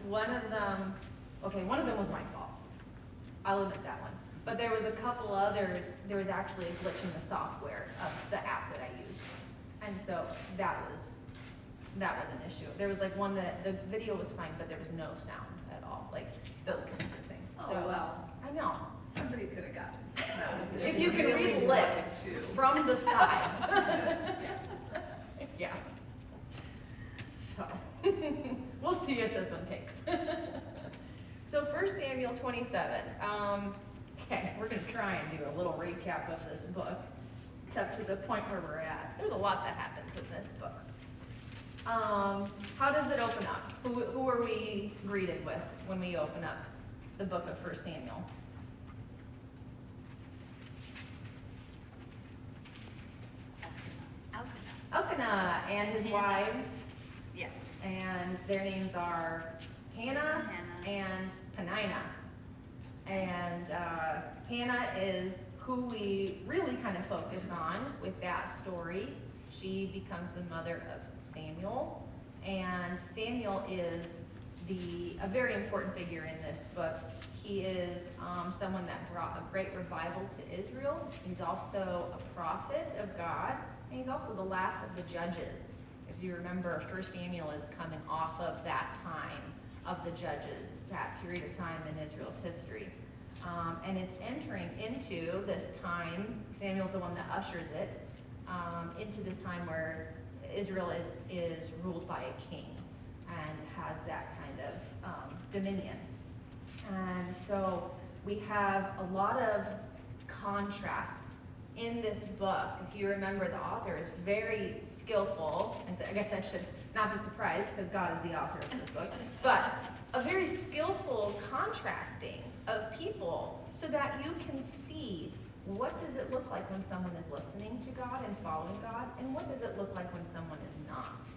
One of them was my fault. I'll admit that one. But there was a couple others, there was actually a glitch in the software of the app that I use. And so that was an issue. There was like one that the video was fine, but there was no sound at all, like those kinds of things. Oh, So, well. I know. Somebody could have gotten something out of it. If you can Really read lips wanted to. from the side. Yeah. So, we'll see if this one takes. So 1 Samuel 27. Okay, we're gonna try and do a little recap of this book. It's up to the point where we're at. There's a lot that happens in this book. How does it open up? Who are we greeted with when we open up the book of 1 Samuel? Elkanah and his wives, Yeah. and their names are Hannah and Peninnah. And Hannah is who we really kind of focus on with that story. She becomes the mother of Samuel, and Samuel is a very important figure in this book. He is someone that brought a great revival to Israel. He's also a prophet of God, and he's also the last of the judges. As you remember, 1 Samuel is coming off of that time of the judges, that period of time in Israel's history. And it's entering into this time, Samuel's the one that ushers it, into this time where Israel is ruled by a king and has that kind of dominion. And so we have a lot of contrasts in this book. If you remember, the author is very skillful. I guess I should not be surprised because God is the author of this book, but a very skillful contrasting of people so that you can see what does it look like when someone is listening to God and following God, and what does it look like when someone is not.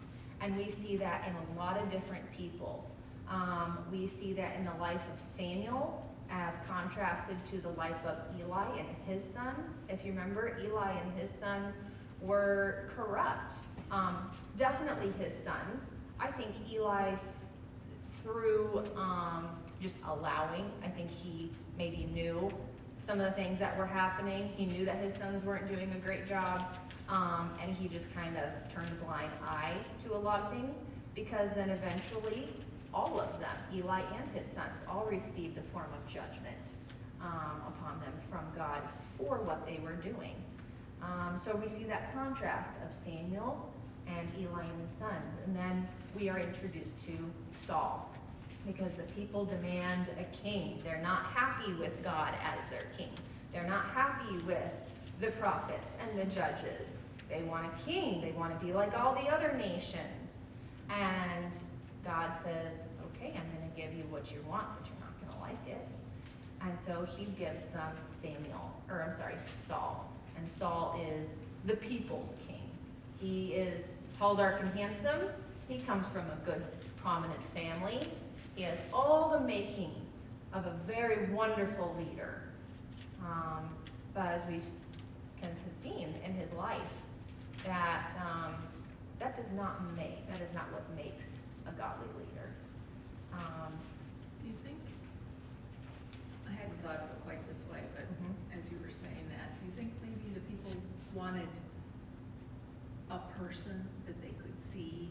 And we see that in a lot of different peoples. We see that in the life of Samuel as contrasted to the life of Eli and his sons. If you remember, Eli and his sons were corrupt. Definitely his sons. I think Eli, through just allowing, I think he maybe knew some of the things that were happening. He knew that his sons weren't doing a great job, and he just kind of turned a blind eye to a lot of things, because then eventually all of them, Eli and his sons, all received a form of judgment upon them from God for what they were doing. So we see that contrast of Samuel and Eli and his sons. And then we are introduced to Saul, because the people demand a king. They're not happy with God as their king. They're not happy with the prophets and the judges. They want a king. They want to be like all the other nations. And God says, okay, I'm going to give you what you want, but you're not going to like it. And so he gives them Saul. And Saul is the people's king. He is tall, dark, and handsome. He comes from a good, prominent family. He has all the makings of a very wonderful leader. But as we've kind of seen in his life, that is not what makes a godly leader. Do you think, I hadn't thought of it quite this way, but as you were saying that, do you think maybe the people wanted a person that they could see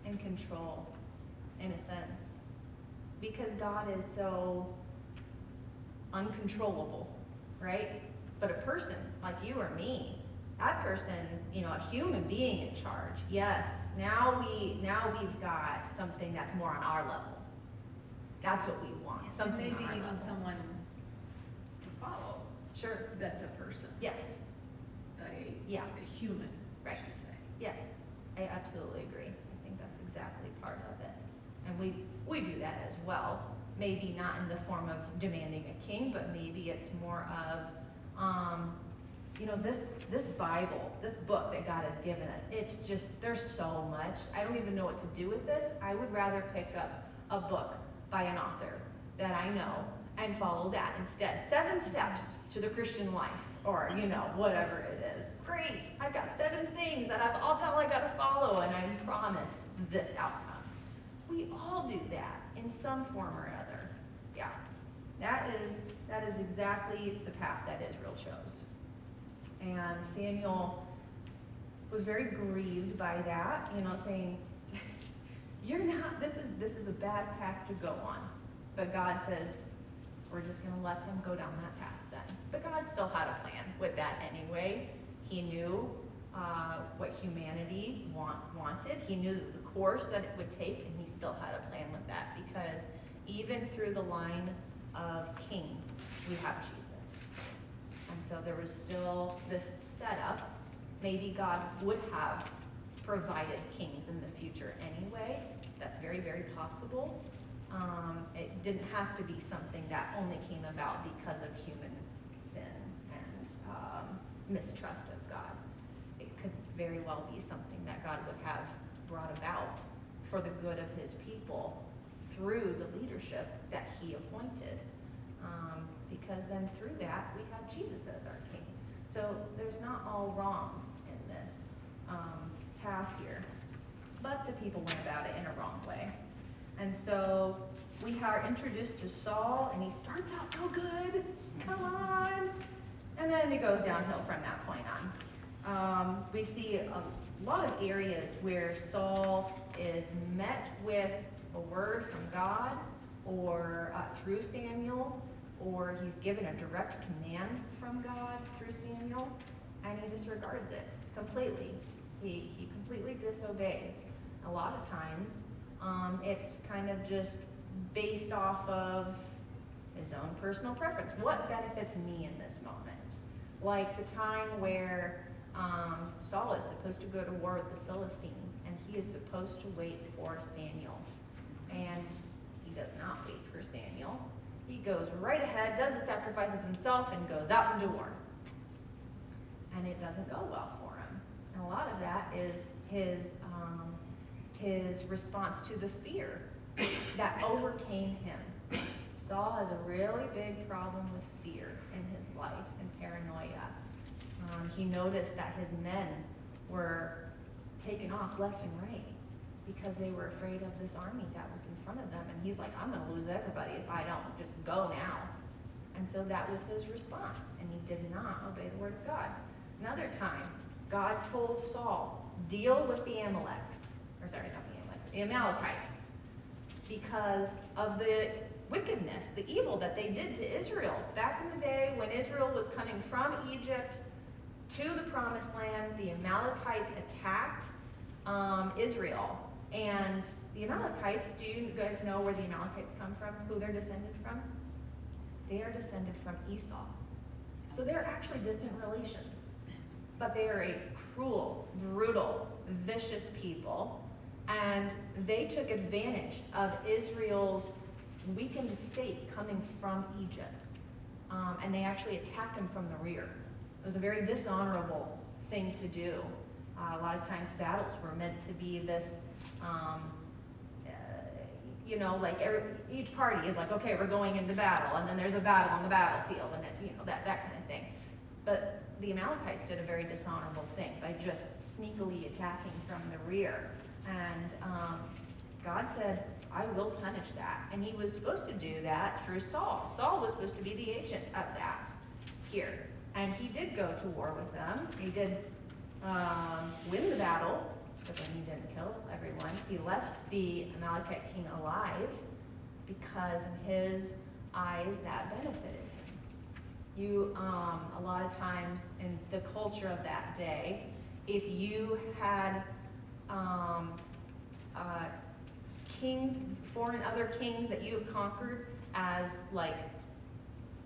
and control, in a sense, because God is so uncontrollable, right? But a person like you or me, that person, a human being in charge, yes, now we've got something that's more on our level. That's what we want, something maybe on our even level. someone to follow. Sure. That's a person. Yes. A human, Right. I should say. Yes, I absolutely agree. I think that's exactly part of it. And we do that as well. Maybe not in the form of demanding a king, but maybe it's more of, this Bible, this book that God has given us. It's just, there's so much. I don't even know what to do with this. I would rather pick up a book by an author that I know and follow that instead. 7 steps to the Christian life, or, whatever it is. Great, I've got 7 things that that's all I gotta follow, and I'm promised this outcome. We all do that in some form or another. Yeah, that is exactly the path that Israel chose. And Samuel was very grieved by that, saying, this is a bad path to go on. But God says, we're just going to let them go down that path then. But God still had a plan with that anyway. He knew what humanity wanted. He knew the course that it would take, and he still had a plan with that, because even through the line of kings, we have Jesus. And so there was still this setup. Maybe God would have provided kings in the future anyway. That's very, very possible. It didn't have to be something that only came about because of human sin and mistrust of God. It could very well be something that God would have brought about for the good of his people through the leadership that he appointed. Because then through that, we have Jesus as our king. So there's not all wrongs in this path here. But the people went about it in a wrong way. And so we are introduced to Saul, and he starts out so good. Come on. And then it goes downhill from that point on. We see a lot of areas where Saul is met with a word from God, or through Samuel, or he's given a direct command from God through Samuel, and he disregards it completely. He completely disobeys. A lot of times, it's kind of just based off of his own personal preference. What benefits me in this moment? Like the time where Saul is supposed to go to war with the Philistines, and he is supposed to wait for Samuel. And he does not wait for Samuel. He goes right ahead, does the sacrifices himself, and goes out into war. And it doesn't go well for him. And a lot of that is his response to the fear that overcame him. Saul has a really big problem with fear in his life and paranoia. He noticed that his men were taken off left and right because they were afraid of this army that was in front of them. And he's like, I'm going to lose everybody if I don't just go now. And so that was his response. And he did not obey the word of God. Another time, God told Saul, deal with the Amalekites. Or sorry, not the Amalekites, the Amalekites. Because of the wickedness, the evil that they did to Israel. Back in the day when Israel was coming from Egypt to the promised land, the Amalekites attacked Israel. And the Amalekites, do you guys know where the Amalekites come from? Who they're descended from? They are descended from Esau. So they're actually distant relations. But they are a cruel, brutal, vicious people. And they took advantage of Israel's weakened state coming from Egypt. And they actually attacked them from the rear. It was a very dishonorable thing to do. A lot of times battles were meant to be this, like each party is like, okay, we're going into battle, and then there's a battle on the battlefield, and that kind of thing. But the Amalekites did a very dishonorable thing by just sneakily attacking from the rear. And God said, I will punish that. And he was supposed to do that through Saul. Saul was supposed to be the agent of that here. And he did go to war with them. He did win the battle, but then he didn't kill everyone. He left the Amalekite king alive because in his eyes that benefited him. A lot of times in the culture of that day, if you had kings, other kings that you have conquered as like,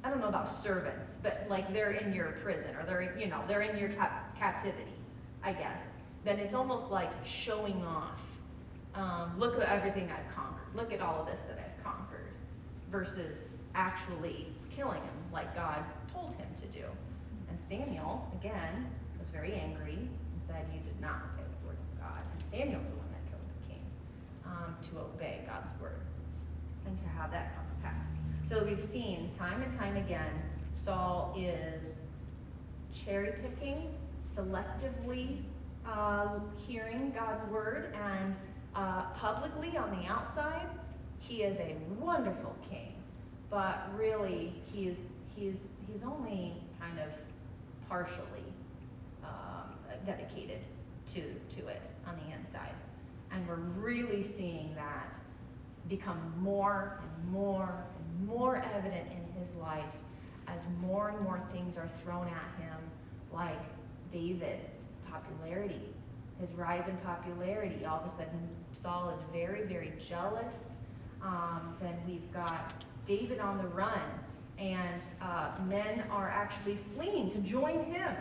I don't know about servants, but like they're in your prison or they're in your captivity, I guess. Then it's almost like showing off. Look at everything I've conquered. Look at all of this that I've conquered, versus actually killing him like God told him to do. And Samuel, again, was very angry and said, you did not obey the word of God. And Samuel's the one that killed the king to obey God's word. and to have that come to pass. So we've seen time and time again, Saul is cherry picking, selectively hearing God's word, and publicly on the outside, he is a wonderful king. But really, he's only kind of partially dedicated to it on the inside. And we're really seeing that become more and more and more evident in his life as more and more things are thrown at him, like David's popularity, his rise in popularity. All of a sudden, Saul is very, very jealous. Then we've got David on the run, and men are actually fleeing to join him.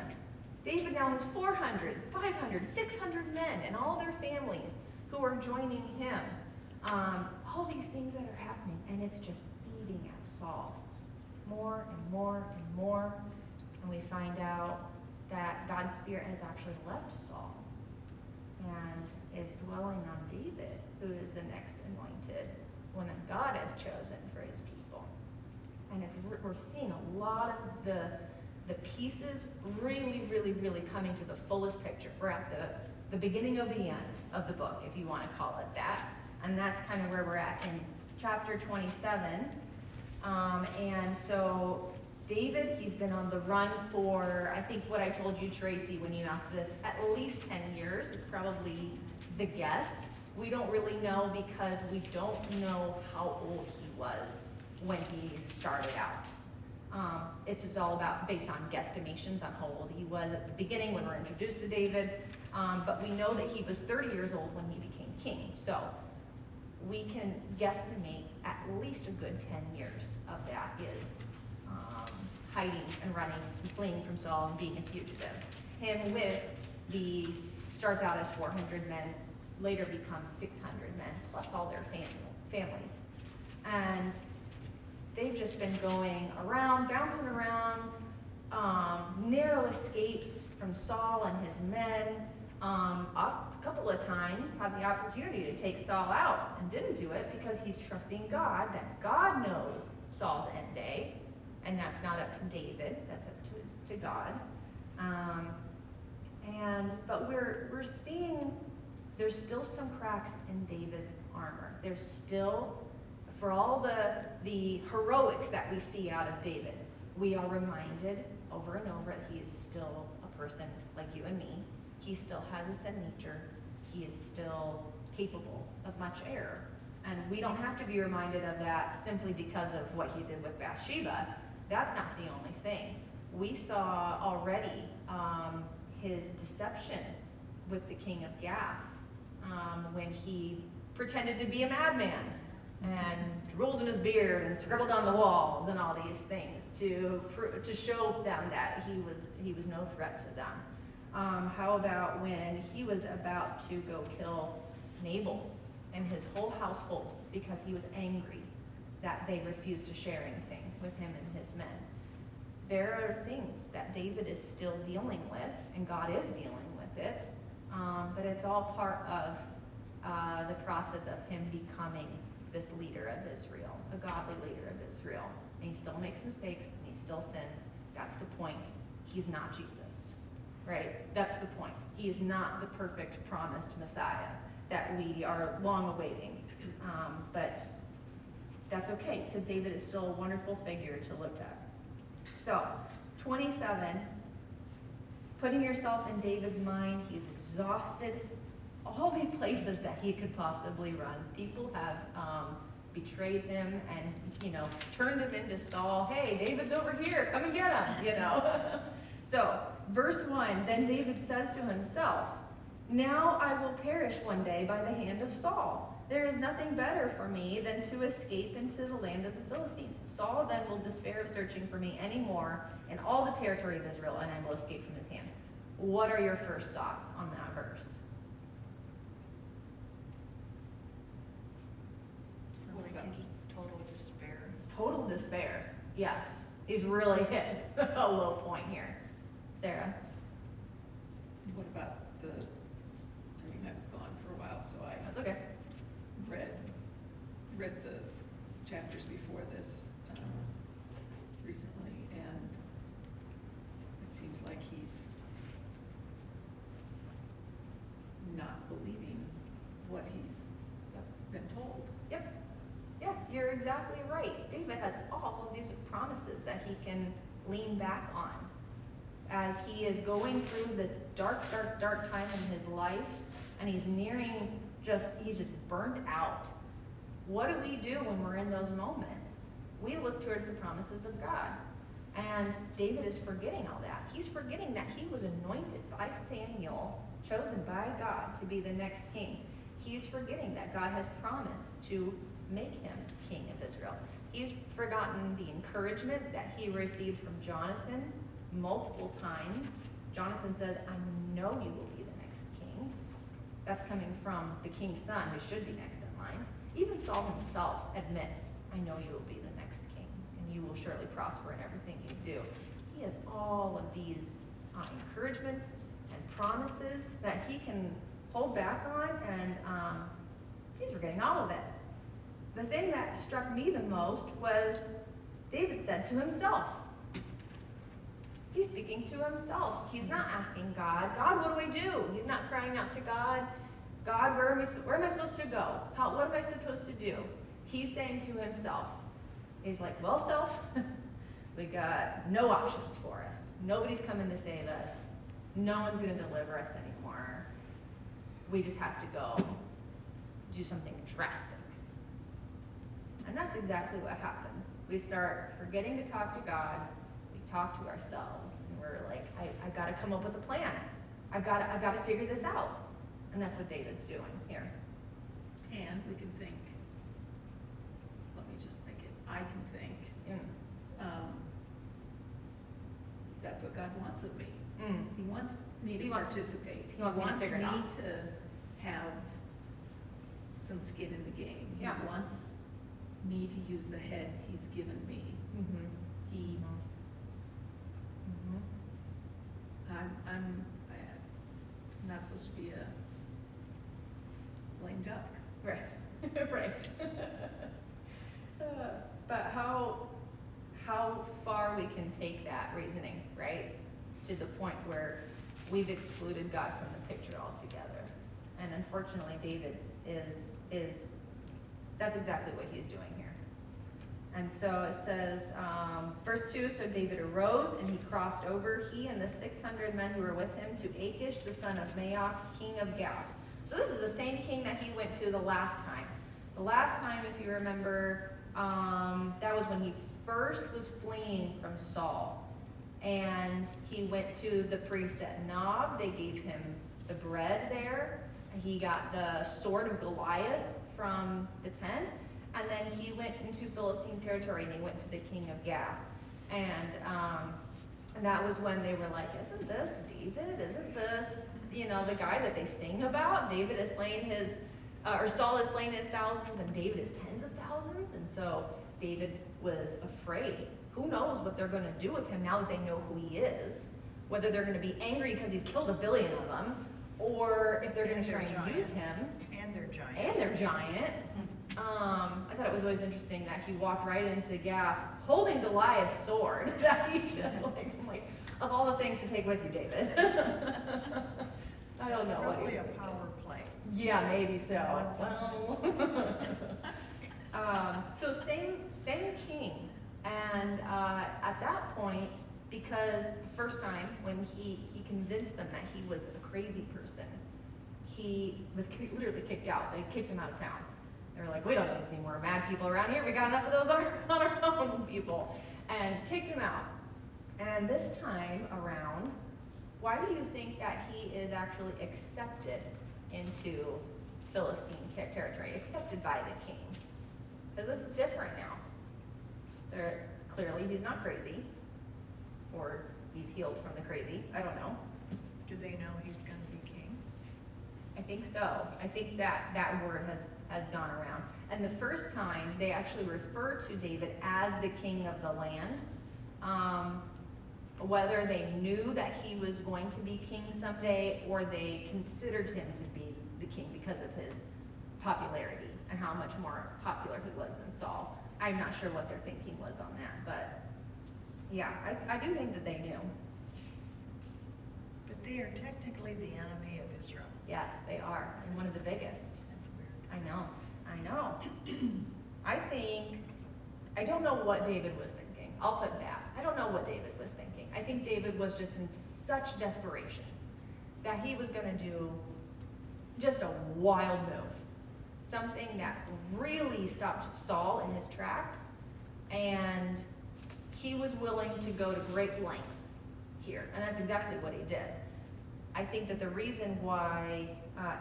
David now has 400, 500, 600 men and all their families who are joining him. All these things that are happening, and it's just eating at Saul. More and more and more. And we find out that God's Spirit has actually left Saul and is dwelling on David, who is the next anointed one that God has chosen for his people. And we're seeing a lot of the pieces really, really, really coming to the fullest picture. We're at the beginning of the end of the book, if you want to call it that. And that's kind of where we're at in chapter 27. And so David, he's been on the run for, I think what I told you, Tracy, when you asked this, at least 10 years is probably the guess. We don't really know because we don't know how old he was when he started out. It's just all about based on guesstimations on how old he was at the beginning when we're introduced to David. But we know that he was 30 years old when he became king. So we can guesstimate at least a good 10 years of that is hiding and running and fleeing from Saul and being a fugitive. Him with starts out as 400 men, later becomes 600 men, plus all their families. And they've just been going around, bouncing around, narrow escapes from Saul and his men. A couple of times had the opportunity to take Saul out and didn't do it because he's trusting God, that God knows Saul's end day, and that's not up to David, that's up to God. But we're seeing there's still some cracks in David's armor. There's still, for all the heroics that we see out of David, we are reminded over and over that he is still a person like you and me. He still has a sin nature. He is still capable of much error. And we don't have to be reminded of that simply because of what he did with Bathsheba. That's not the only thing. We saw already his deception with the king of Gath when he pretended to be a madman and drooled in his beard and scribbled on the walls and all these things to show them that he was no threat to them. How about when he was about to go kill Nabal and his whole household because he was angry that they refused to share anything with him and his men? There are things that David is still dealing with, and God is dealing with it, but it's all part of the process of him becoming this leader of Israel, a godly leader of Israel. And he still makes mistakes, and he still sins. That's the point. He's not Jesus, right? That's the point. He is not the perfect promised Messiah that we are long awaiting. But that's okay, because David is still a wonderful figure to look at. So, 27, putting yourself in David's mind, he's exhausted. All the places that he could possibly run. People have betrayed him and, turned him into Saul. Hey, David's over here, come and get him, So, verse 1, then David says to himself, now I will perish one day by the hand of Saul. There is nothing better for me than to escape into the land of the Philistines. Saul then will despair of searching for me any more in all the territory of Israel, and I will escape from his hand. What are your first thoughts on that verse? Total despair. Total despair, yes. He's really hit a low point here. Sarah? What about I was gone for a while, so I That's okay. read the chapters before this recently, and it seems like he's not believing what he's been told. Yep. Yeah, you're exactly right. David has all of these promises that he can lean back on as he is going through this dark, dark, dark time in his life, and he's he's just burnt out. What do we do when we're in those moments? We look towards the promises of God. And David is forgetting all that. He's forgetting that he was anointed by Samuel, chosen by God to be the next king. He's forgetting that God has promised to make him king of Israel. He's forgotten the encouragement that he received from Jonathan multiple times. Jonathan says, I know you will be the next king. That's coming from the king's son, who should be next in line. Even Saul himself admits, I know you will be the next king, and you will surely prosper in everything you do. He has all of these encouragements and promises that he can hold back on, and he's forgetting all of it. The thing that struck me the most was David said to himself. He's speaking to himself. He's not asking God, God, what do I do? He's not crying out to God, God, where am I supposed to go? What am I supposed to do? He's saying to himself, he's like, well, self, we got no options for us. Nobody's coming to save us. No one's going to deliver us anymore. We just have to go do something drastic. And that's exactly what happens. We start forgetting to talk to God. We talk to ourselves, and we're like, I got to come up with a plan. I've got to figure this out. And that's what David's doing here. And we can think, let me just make it, I can think, that's what God wants of me. He wants me to participate. He wants me to figure it out. To have some skin in the game. Yeah. He wants me to use the head he's given me. I'm not supposed to be a lame duck. Right, right. But how far we can take that reasoning, right, to the point where we've excluded God from the picture altogether. And unfortunately, David is that's exactly what he's doing here. And so it says, verse 2, so David arose and he crossed over, he and the 600 men who were with him, to Achish, the son of Maoch, king of Gath. So this is the same king that he went to the last time. The last time, if you remember, that was when he first was fleeing from Saul. And he went to the priest at Nob. They gave him the bread there. He got the sword of Goliath from the tent. And then he went into Philistine territory, and he went to the king of Gath. And that was when they were like, isn't this David? Isn't this, the guy that they sing about? David has slain Saul has slain his thousands, and David is tens of thousands. And so David was afraid. Who knows what they're going to do with him now that they know who he is? Whether they're going to be angry because he's killed 1 billion of them, or if they're going to try and use him. And they're giant. And they're giant. I thought it was always interesting that he walked right into Gath holding Goliath's sword. I'm like, of all the things to take with you, David. I don't know what Probably he's a thinking. power play. Yeah, maybe so. So same king, and at that point, because the first time when he convinced them that he was a crazy person, he was literally kicked out. They kicked him out of town. They were like, we don't need any more mad people around here. We got enough of those on our own people, and kicked him out. And this time around, why do you think that he is actually accepted into Philistine territory, accepted by the king? Because this is different now. Clearly he's not crazy, or he's healed from the crazy. I don't know. Do they know he's going to be king? I think so. I think that word has gone around. And the first time, they actually refer to David as the king of the land. Whether they knew that he was going to be king someday, or they considered him to be the king because of his popularity. I and how much more popular he was than Saul. I'm not sure what their thinking was on that, but yeah, I do think that they knew. But they are technically the enemy of Israel. Yes, they are, and one of the biggest. That's weird. I know. I don't know what David was thinking. I'll put that. I don't know what David was thinking. I think David was just in such desperation that he was gonna do just a wild move. Something that really stopped Saul in his tracks, and he was willing to go to great lengths here, and that's exactly what he did. I think that the reason why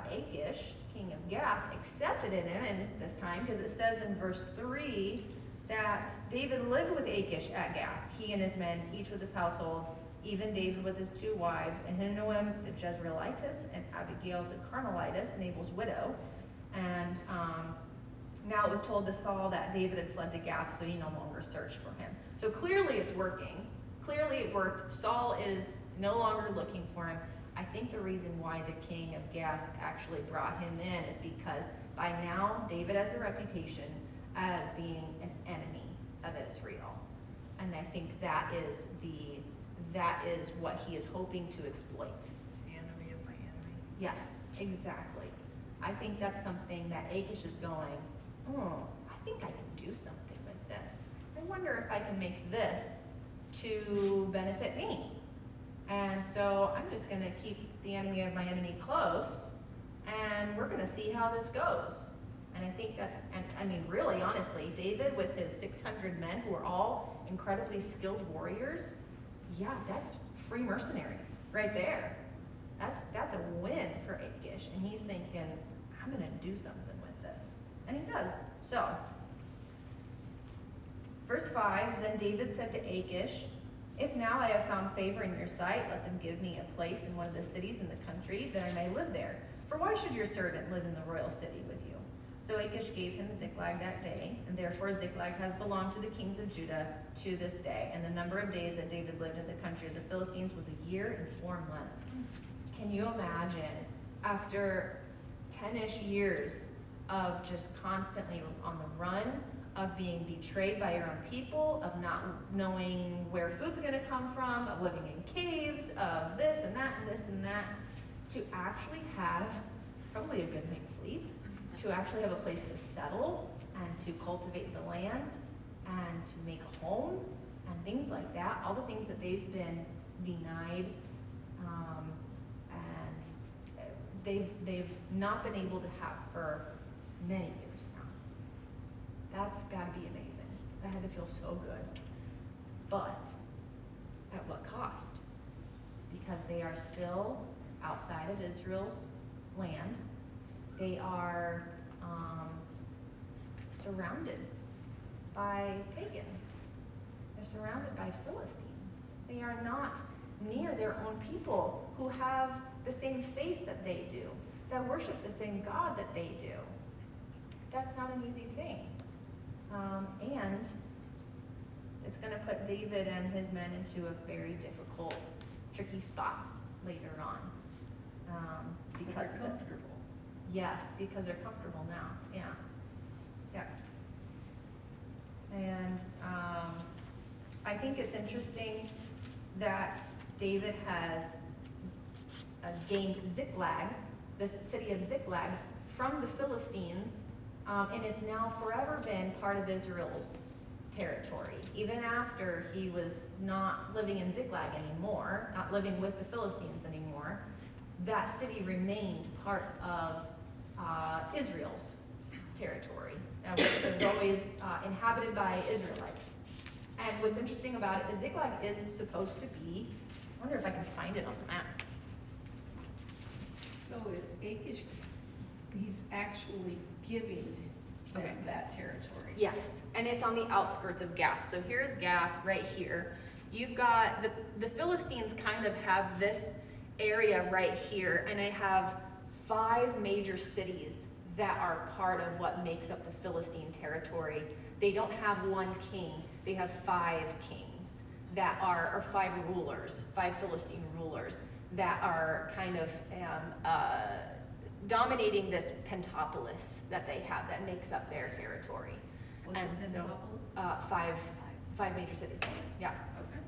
Achish, king of Gath, accepted it in this time, because it says in verse 3 that David lived with Achish at Gath, he and his men, each with his household, even David with his 2 wives, Ahinoam the Jezreelitess, and Abigail the Carmelitess, Nabal's widow. And now it was told to Saul that David had fled to Gath, so he no longer searched for him. So clearly it's working. Clearly it worked. Saul is no longer looking for him. I think the reason why the king of Gath actually brought him in is because by now David has a reputation as being an enemy of Israel. And I think that is what he is hoping to exploit. The enemy of my enemy. Yes, exactly. I think that's something that Achish is going, I think I can do something with this. I wonder if I can make this to benefit me. And so I'm just gonna keep the enemy of my enemy close, and we're gonna see how this goes. And I think that's, and I mean, really, honestly, David with his 600 men who are all incredibly skilled warriors, yeah, that's free mercenaries right there. That's a win for Achish, and he's thinking, I'm gonna do something with this. And he does. So, verse 5, then David said to Achish, if now I have found favor in your sight, let them give me a place in one of the cities in the country, that I may live there. For why should your servant live in the royal city with you? So Achish gave him Ziklag that day, and therefore Ziklag has belonged to the kings of Judah to this day. And the number of days that David lived in the country of the Philistines was 1 year and 4 months. Can you imagine, after 10-ish years of just constantly on the run, of being betrayed by your own people, of not knowing where food's gonna come from, of living in caves, of this and that and this and that, to actually have probably a good night's sleep, to actually have a place to settle and to cultivate the land and to make a home and things like that, all the things that they've been denied, and they've not been able to have for many years now. That's gotta be amazing. That had to feel so good. But at what cost? Because they are still outside of Israel's land. They are surrounded by pagans. They're surrounded by Philistines. They are not near their own people who have the same faith that they do, that worship the same God that they do. That's not an easy thing. And it's going to put David and his men into a very difficult, tricky spot later on. Because they're comfortable. Yes, because they're comfortable now. Yeah. Yes. And I think it's interesting that David has gained Ziklag, this city of Ziklag, from the Philistines, and it's now forever been part of Israel's territory. Even after he was not living in Ziklag anymore, not living with the Philistines anymore, that city remained part of Israel's territory. And it was always inhabited by Israelites. And what's interesting about it is Ziklag is supposed to be, I wonder if I can find it on the map. So is Achish, he's actually giving them that territory? Yes, and it's on the outskirts of Gath. So here's Gath right here. You've got, the Philistines kind of have this area right here, and they have 5 major cities that are part of what makes up the Philistine territory. They don't have one king, they have 5 kings that are, or 5 rulers, 5 Philistine rulers that are kind of dominating this Pentapolis that they have that makes up their territory. What's And a so, Pentapolis? five major cities, yeah. Okay.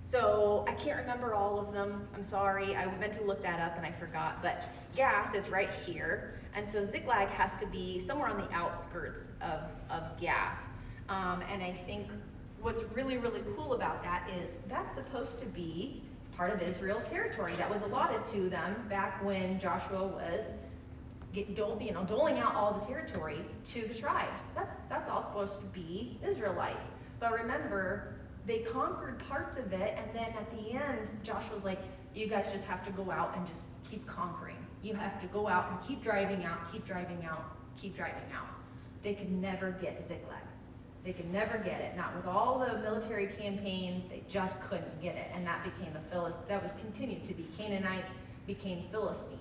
So I can't remember all of them, I'm sorry, I meant to look that up and I forgot, but Gath is right here, and so Ziklag has to be somewhere on the outskirts of Gath. And I think what's really, really cool about that is that's supposed to be part of Israel's territory that was allotted to them back when Joshua was doling out all the territory to the tribes. That's all supposed to be Israelite. But remember, they conquered parts of it, and then at the end, Joshua's like, you guys just have to go out and just keep conquering. You have to go out and keep driving out, keep driving out, keep driving out. They could never get Ziklag. They could never get it. Not with all the military campaigns, they just couldn't get it. And that became that was continued to be Canaanite, became Philistine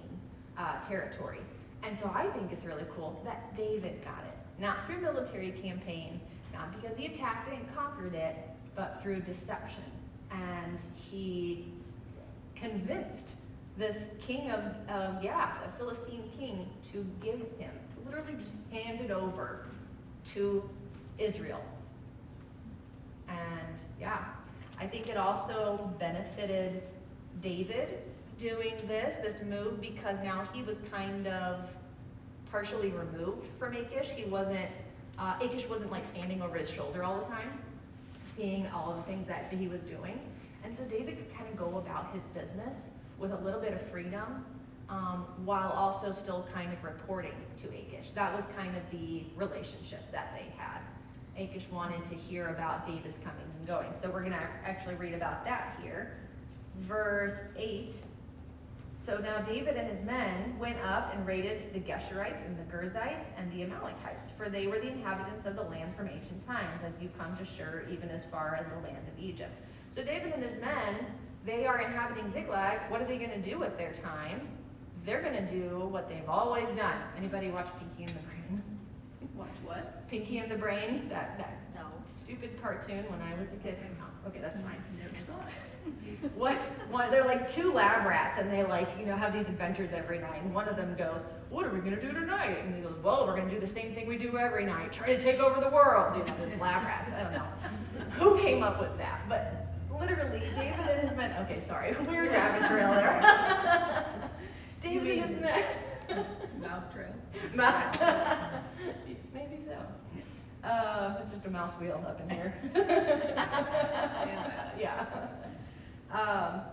territory. And so I think it's really cool that David got it. Not through military campaign, not because he attacked it and conquered it, but through deception. And he convinced this king of Gath, a Philistine king, to give him, literally just hand it over to Israel. And yeah, I think it also benefited David doing this move, because now he was kind of partially removed from Achish. Achish wasn't like standing over his shoulder all the time, seeing all of the things that he was doing. And so David could kind of go about his business with a little bit of freedom, while also still kind of reporting to Achish. That was kind of the relationship that they had. Achish wanted to hear about David's comings and goings. So we're going to actually read about that here. Verse 8. So now David and his men went up and raided the Geshurites and the Girzites and the Amalekites, for they were the inhabitants of the land from ancient times, as you come to Shur, even as far as the land of Egypt. So David and his men, they are inhabiting Ziklag. What are they going to do with their time? They're going to do what they've always done. Anybody watch Pinky and the Brain? Watch what? Pinky and the Brain, that No. stupid cartoon when I was a kid. Okay, that's fine. Never saw it. What? They're like two lab rats, and they have these adventures every night. And one of them goes, "What are we gonna do tonight?" And he goes, "Well, we're gonna do the same thing we do every night: try to take over the world." They're lab rats. I don't know who came up with that, but literally, David and his men. Okay, sorry, weird rabbit trail there. David and his men. Mouse trail. Maybe so. It's just a mouse wheel up in here. Yeah.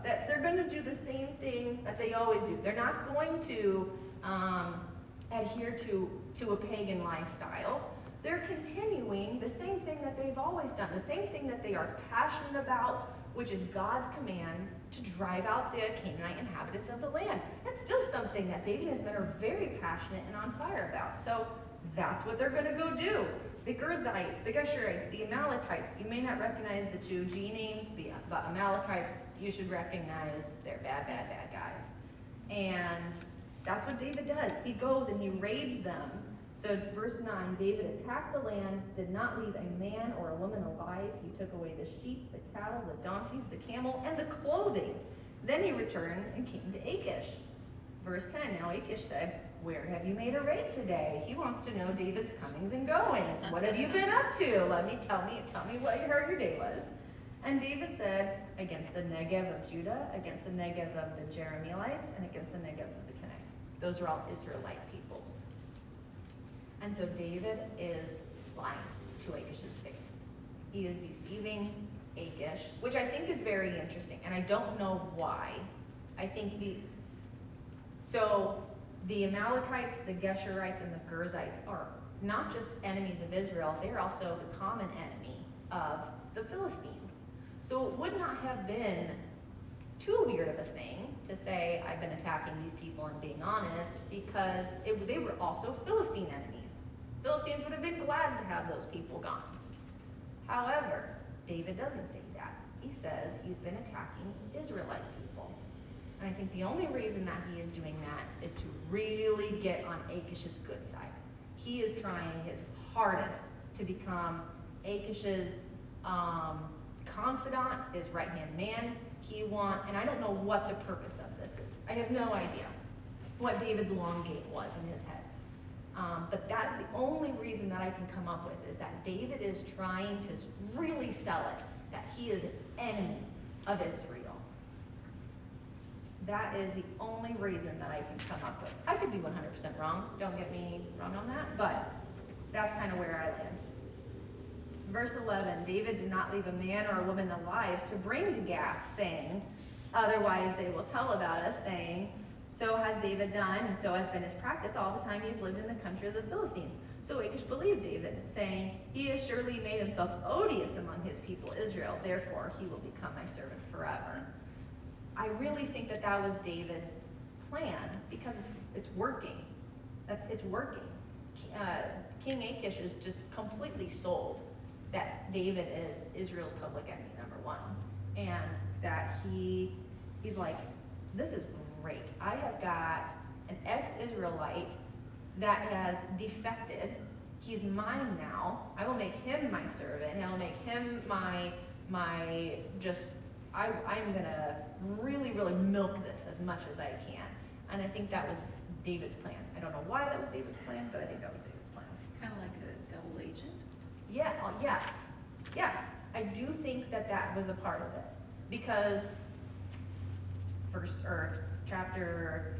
That they're going to do the same thing that they always do. They're not going to adhere to a pagan lifestyle. They're continuing the same thing that they've always done, the same thing that they are passionate about, which is God's command to drive out the Canaanite inhabitants of the land. That's still something that David and his men are very passionate and on fire about. So that's what they're going to go do. The Girzites, the Geshurites, the Amalekites. You may not recognize the two G names, but Amalekites, you should recognize they're bad, bad, bad guys. And that's what David does. He goes and he raids them. So verse 9, David attacked the land, did not leave a man or a woman alive. He took away the sheep, the cattle, the donkeys, the camel, and the clothing. Then he returned and came to Achish. Verse 10, now Achish said, "Where have you made a raid today?" He wants to know David's comings and goings. What have you been up to? Tell me what you heard your day was. And David said, against the Negev of Judah, against the Negev of the Jerahmeelites, and against the Negev of the Kenites. Those are all Israelite peoples. And so David is lying to Achish's face. He is deceiving Achish, which I think is very interesting, and I don't know why. I think the Amalekites, the Geshurites, and the Girzites are not just enemies of Israel, they're also the common enemy of the Philistines. So it would not have been too weird of a thing to say, I've been attacking these people and being honest, because they were also Philistine enemies. Philistines would have been glad to have those people gone. However, David doesn't say that. He says he's been attacking Israelite people. And I think the only reason that he is doing that is to really get on Achish's good side. He is trying his hardest to become Achish's confidant, his right-hand man. And I don't know what the purpose of this is. I have no idea. what David's long game was in his head. But that's the only reason that I can come up with, is that David is trying to really sell it, that he is an enemy of Israel. That is the only reason that I can come up with. I could be 100% wrong, don't get me wrong on that, but that's kind of where I land. Verse 11, David did not leave a man or a woman alive to bring to Gath, saying, otherwise they will tell about us, saying, so has David done, and so has been his practice all the time he's lived in the country of the Philistines. So Achish believed David, saying, he has surely made himself odious among his people Israel, therefore he will become my servant forever. I really think that that was David's plan, because it's working. It's working. King Achish is just completely sold that David is Israel's public enemy number one, and that he's like, this is great. I have got an ex-Israelite that has defected. He's mine now. I will make him my servant, and I will make him my just, I'm gonna really, really milk this as much as I can. And I think that was David's plan. I don't know why that was David's plan, but I think that was David's plan. Kind of like a double agent? Yeah, yes. I do think that that was a part of it, because chapter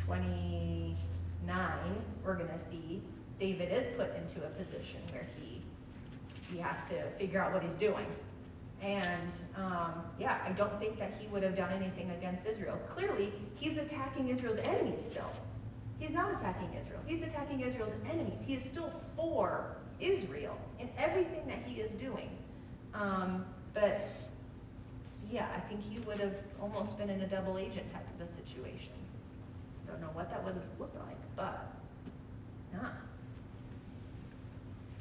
29, we're gonna see David is put into a position where he has to figure out what he's doing. And I don't think that he would have done anything against Israel. Clearly, he's attacking Israel's enemies still. He's not attacking Israel. He's attacking Israel's enemies. He is still for Israel in everything that he is doing. But yeah, I think he would have almost been in a double agent type of a situation. Don't know what that would have looked like, but yeah.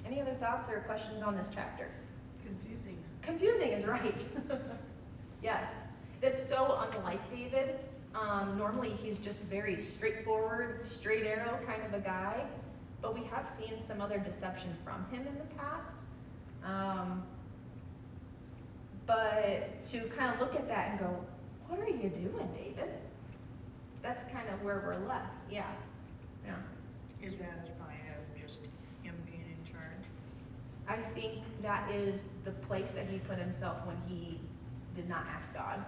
Any other thoughts or questions on this chapter? Confusing. Confusing is right. Yes, it's so unlike David. Normally he's just very straightforward, straight arrow kind of a guy, but we have seen some other deception from him in the past. But to kind of look at that and go, what are you doing, David? That's kind of where we're left. Yeah. Is that a sign of just him being in charge? I think that is the place that he put himself when he did not ask God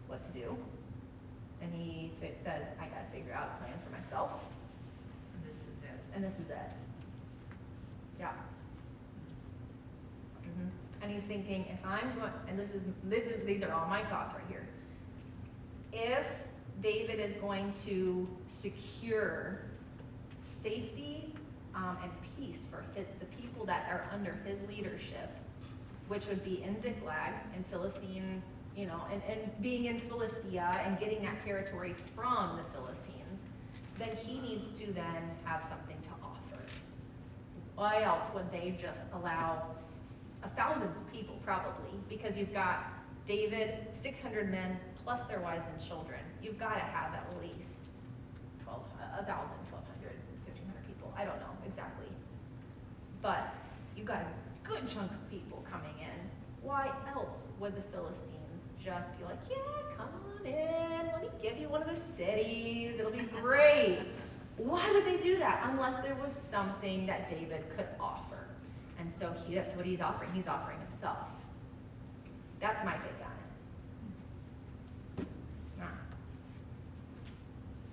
what to do. And he says, I gotta figure out a plan for myself. And this is it. And this is it. Yeah. And he's thinking, if I'm going, and these are all my thoughts right here. If David is going to secure safety and peace for the people that are under his leadership, which would be in Ziklag and Philistine, and being in Philistia and getting that territory from the Philistines, then he needs to then have something to offer. Why else would they just allow 1,000 people probably? Because you've got David, 600 men, plus their wives and children. You've got to have at least 1,000, 1,200, 1,500 people. I don't know exactly. But you've got a good chunk of people coming in. Why else would the Philistines just be like, yeah, come on in, let me give you one of the cities, it'll be great. Why would they do that unless there was something that David could offer? And so that's what he's offering. He's offering himself. That's my take on it. Yeah.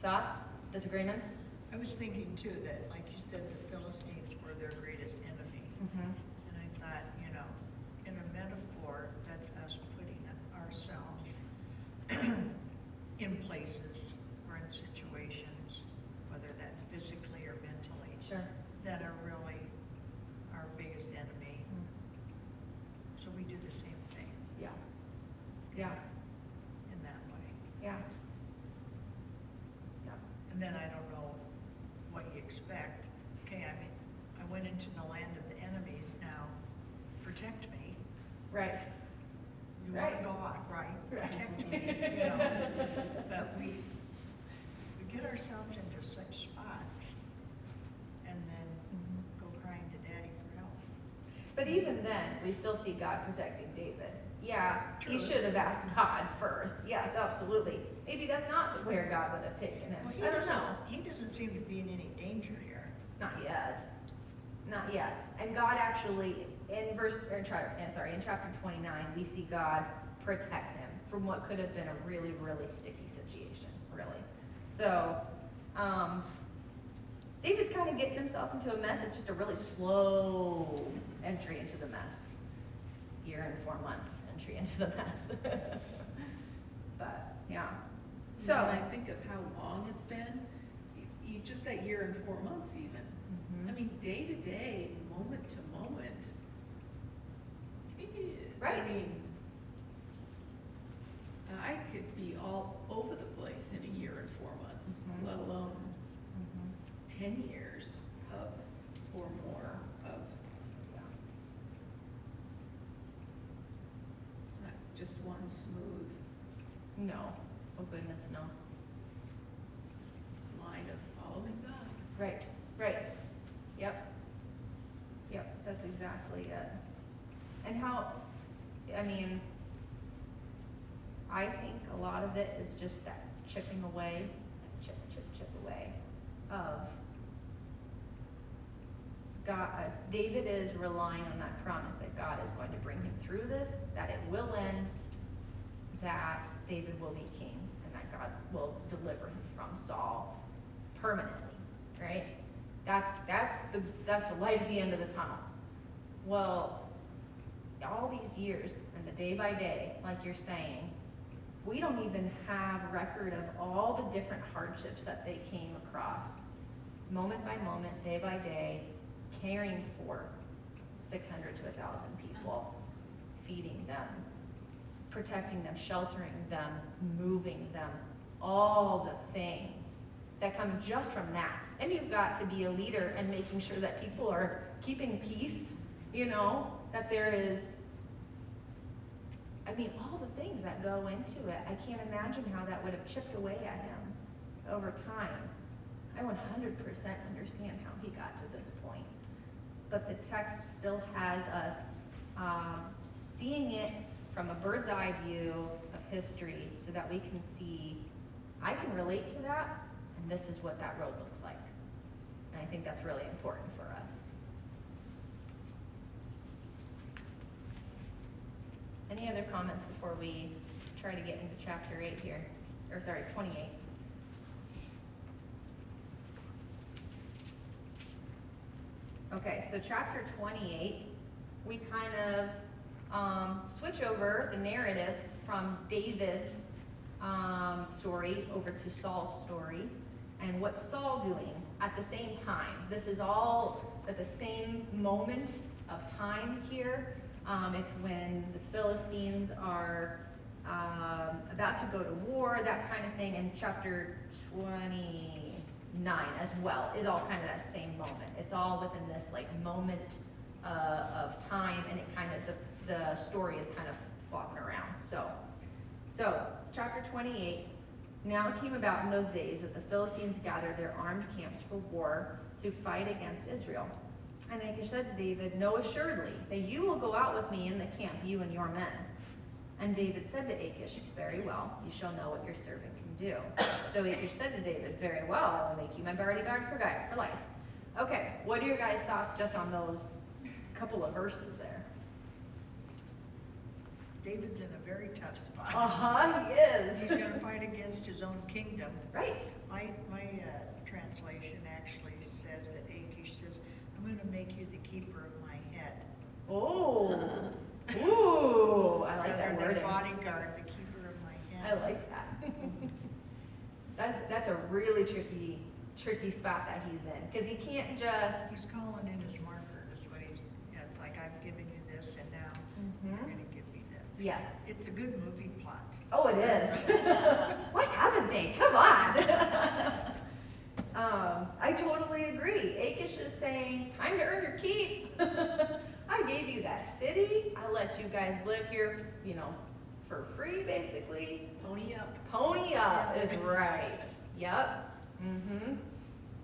Thoughts? Disagreements? I was thinking too that, like you said, the Philistines were their greatest enemy. Mm-hmm. And I thought, in a metaphor, that's us putting ourselves in places or in situations, whether that's physically or mentally, Sure. that are really our biggest enemy. Mm. So we do the same thing. Yeah. Yeah. In that way. Yeah. And then I don't know what you expect. Okay, I went into the land of the enemies, now protect me. Right. You Right. want God, right? Right. Protect me, But we get ourselves into such spots and then go crying to Daddy for help. But even then, we still see God protecting David. Yeah, he True. should have asked God first. Yes, absolutely. Maybe that's not where God would have taken him. Well, I don't know. He doesn't seem to be in any danger here. Not yet. Not yet. And God actually, in chapter 29, we see God protect him from what could have been a really, really sticky situation, really. So, David's kind of getting himself into a mess. It's just a really slow entry into the mess. Year and 4 months entry into the mess. But, yeah. So, when I think of how long it's been, you just that year and 4 months even. Mhm. I mean, day to day, moment to moment. Right. I mean, I could be all over the place in a year and 4 months, Mhm. let alone Mhm. 10 years of, or more of, Yeah. it's not just one smooth No. Oh goodness, no. line of following God. Right, right. Yep. Yep, that's exactly it. And how, I mean, I think a lot of it is just that chipping away, chip away of God. David is relying on that promise that God is going to bring him through this, that it will end, that David will be king, and that God will deliver him from Saul permanently, right? That's the light at the end of the tunnel. Well, all these years and the day by day, like you're saying, we don't even have record of all the different hardships that they came across, moment by moment, day by day, caring for 600 to 1,000 people, feeding them, protecting them, sheltering them, moving them, all the things that come just from that. And you've got to be a leader and making sure that people are keeping peace, you know, that there is, I mean, all the things that go into it. I can't imagine how that would have chipped away at him over time. I 100% understand how he got to this point. But the text still has us seeing it from a bird's eye view of history so that we can see, I can relate to that, and this is what that road looks like. And I think that's really important for us. Any other comments before we try to get into chapter 8 here? Or sorry, 28. Okay, so chapter 28, we kind of switch over the narrative from David's story over to Saul's story. And what's Saul doing at the same time? This is all at the same moment of time here. It's when the Philistines are about to go to war, that kind of thing. And chapter 29 as well is all kind of that same moment. It's all within this like moment of time, and it kind of, the story is kind of flopping around. So chapter 28, now it came about in those days that the Philistines gathered their armed camps for war to fight against Israel. And Achish said to David, "Know assuredly that you will go out with me in the camp, you and your men." And David said to Achish, "Very well, you shall know what your servant can do." So Achish said to David, "Very well, I will make you my bodyguard for life." Okay, what are your guys' thoughts just on those couple of verses there? David's in a very tough spot. He is. He's gonna fight against his own kingdom. Right. My translation actually says that Achish says, "I'm gonna make you the keeper of my head." Oh. Ooh, I like that Rather than wording. bodyguard, the keeper of my I head. like that. That's a really tricky spot that he's in, because he can't just. He's calling in his marker, is what he's, it's like, I've given you this and now you're Mhm. gonna give me this. Yes. It's a good movie plot. Oh, it is. Why haven't they? Come on. I totally agree. Achish is saying, time to earn your keep. I gave you that city. I let you guys live here, for free, basically. Pony up. Pony up is right. Yep. Mm-hmm.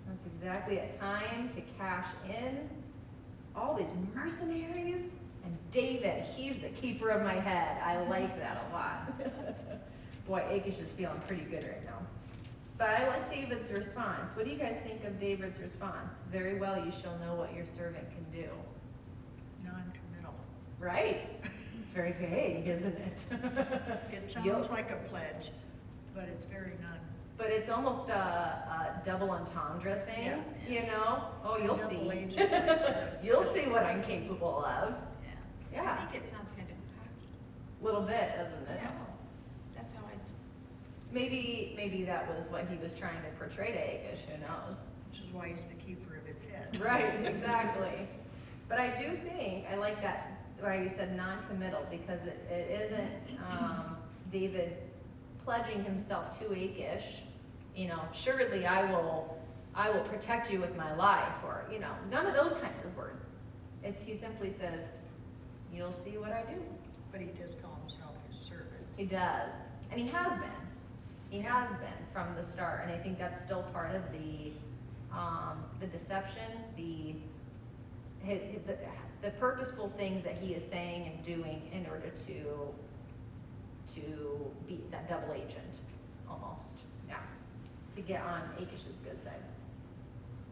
That's exactly it. Time to cash in. all these mercenaries, and David, he's the keeper of my head. I like that a lot. Boy, Achish is feeling pretty good right now. But I like David's response. What do you guys think of David's response? Very well, you shall know what your servant can do. Non-committal. Right? It's very vague, isn't it? It You'll- sounds like a pledge, but it's very non. But it's almost a double entendre thing, Yeah. you know? Oh, you'll see. Double agent, yes. You'll see what I'm capable of. Yeah. Yeah. I think it sounds kind of cocky. Little bit, doesn't it? Yeah. That's how I, Maybe that was what he was trying to portray to Achish, who knows? Which is why he's the keeper of his head. Right, exactly. But I do think, I like that, why you said non-committal, because it isn't David pledging himself to Achish, you know, surely I will protect you with my life, or, you know, none of those kinds of words. He simply says, you'll see what I do. But he does call himself his servant. He does, and he has been. He has been from the start, and I think that's still part of the deception, the purposeful things that he is saying and doing in order to be that double agent, almost, yeah, to get on Achish's good side,